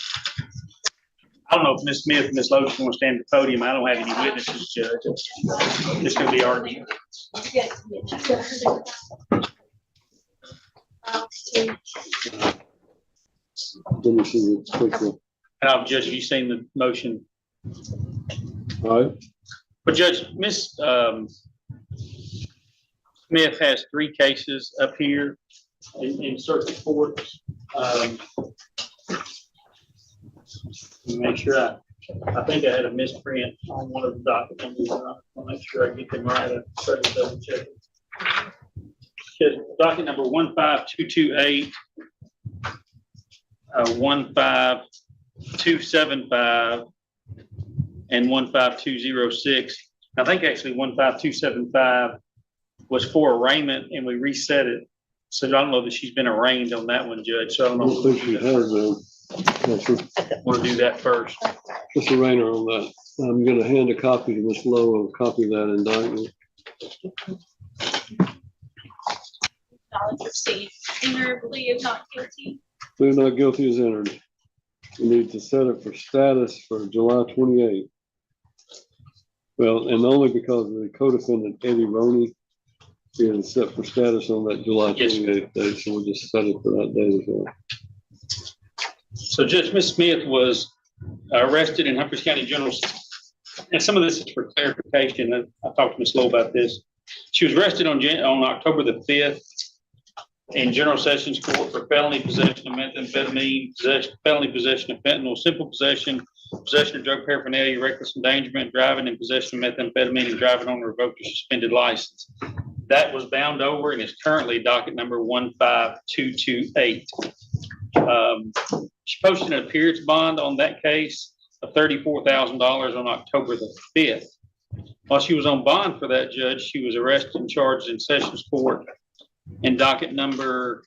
I don't know if Ms. Smith and Ms. Loach want to stand at the podium. I don't have any witnesses, Judge. It's going to be argument. Yes. Let me see the picture. Judge, have you seen the motion? All right. But Judge, Ms. Smith has 3 cases up here in circuit court. Make sure I think I had a misprint on one of the documents. I'll make sure I get them right. I started to double check it. Docket number 15228, 15275, and 15206. I think actually 15275 was for arraignment and we reset it. So I don't know that she's been arraigned on that one, Judge. So I don't know. I don't think she has been. Want to do that first. Mr. Rayner on that. I'm going to hand a copy to Ms. Lowe, a copy of that indictment. Knowledge received. Enter plea of not guilty. Plea of not guilty is entered. We need to set it for status for July 28th. Well, and only because the co-defendant Eddie Roney is set for status on that July 28th date, so we'll just set it for that date as well. So Judge, Ms. Smith was arrested in Humphreys County General. And some of this is for clarification. I talked to Ms. Lowe about this. She was arrested on October the 5th in General Sessions Court for felony possession of methamphetamine, felony possession of fentanyl, simple possession of drug paraphernalia, reckless endangerment, driving and possession of methamphetamine, and driving on a revoked or suspended license. That was bound over and is currently docket number 15228. She posted an appearance bond on that case of $34,000 on October the 5th. While she was on bond for that, Judge, she was arrested and charged in Sessions Court in docket number,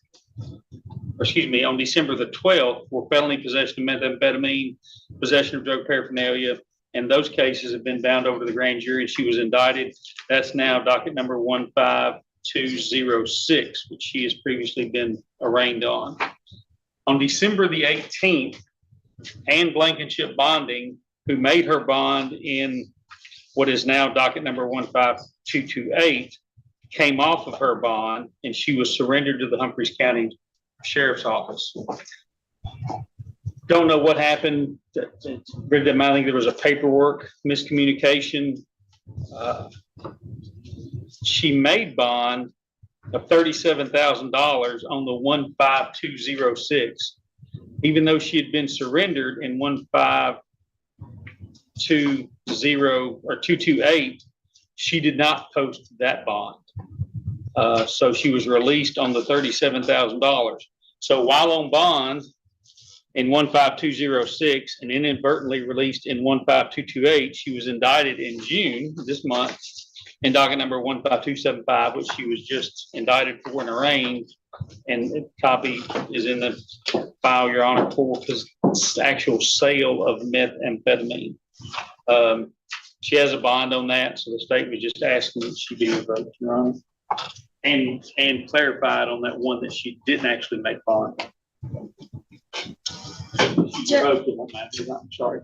on December the 12th for felony possession of methamphetamine, possession of drug paraphernalia, and those cases have been bound over to the grand jury and she was indicted. That's now docket number 15206, which she has previously been arraigned on. On December the 18th, Ann Blankenship Bonding, who made her bond in what is now docket number 15228, came off of her bond and she was surrendered to the Humphreys County Sheriff's Office. Don't know what happened. Read them. I think there was a paperwork miscommunication. She made bond of $37,000 on the 15206, even though she had been surrendered in 1520 or 228. She did not post that bond. So she was released on the $37,000. So while on bond in 15206 and inadvertently released in 15228, she was indicted in June this month in docket number 15275, which she was just indicted for and arraigned. And the copy is in the file, Your Honor, for the actual sale of methamphetamine. She has a bond on that, so the state was just asking that she be revoked, Your Honor. And clarified on that one that she didn't actually make bond. I'm sorry.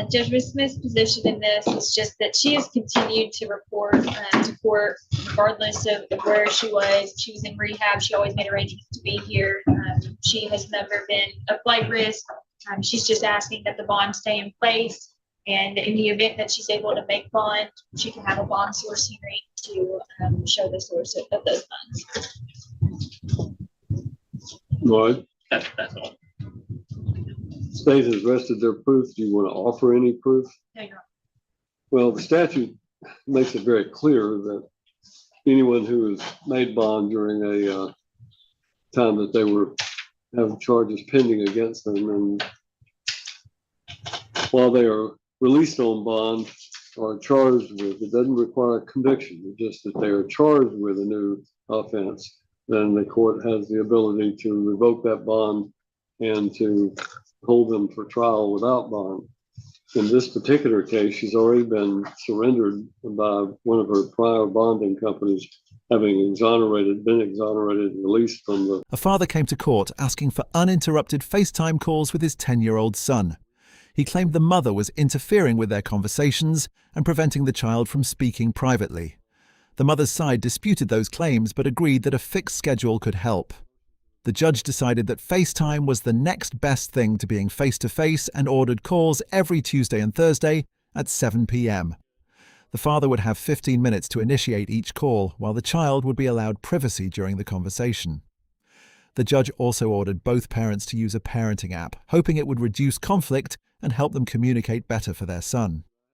Judge Smith's position in this is just that she has continued to report to court regardless of where she was. She was in rehab. She always made arrangements to be here. She has never been a flight risk. She's just asking that the bond stay in place. And in the event that she's able to make bond, she can have a bond source hearing to show the source of those funds. Right. That's all. State has rested their proof. Do you want to offer any proof? No, Your Honor. Well, the statute makes it very clear that anyone who has made bond during a time that they were having charges pending against them, and while they are released on bond or charged with, it doesn't require a conviction. It's just that they are charged with a new offense. Then the court has the ability to revoke that bond and to hold them for trial without bond. In this particular case, she's already been surrendered by one of her prior bonding companies, having been exonerated and released from the... A father came to court asking for uninterrupted FaceTime calls with his 10-year-old son. He claimed the mother was interfering with their conversations and preventing the child from speaking privately. The mother's side disputed those claims but agreed that a fixed schedule could help. The judge decided that FaceTime was the next best thing to being face-to-face and ordered calls every Tuesday and Thursday at 7 p.m. The father would have 15 minutes to initiate each call, while the child would be allowed privacy during the conversation. The judge also ordered both parents to use a parenting app, hoping it would reduce conflict and help them communicate better for their son.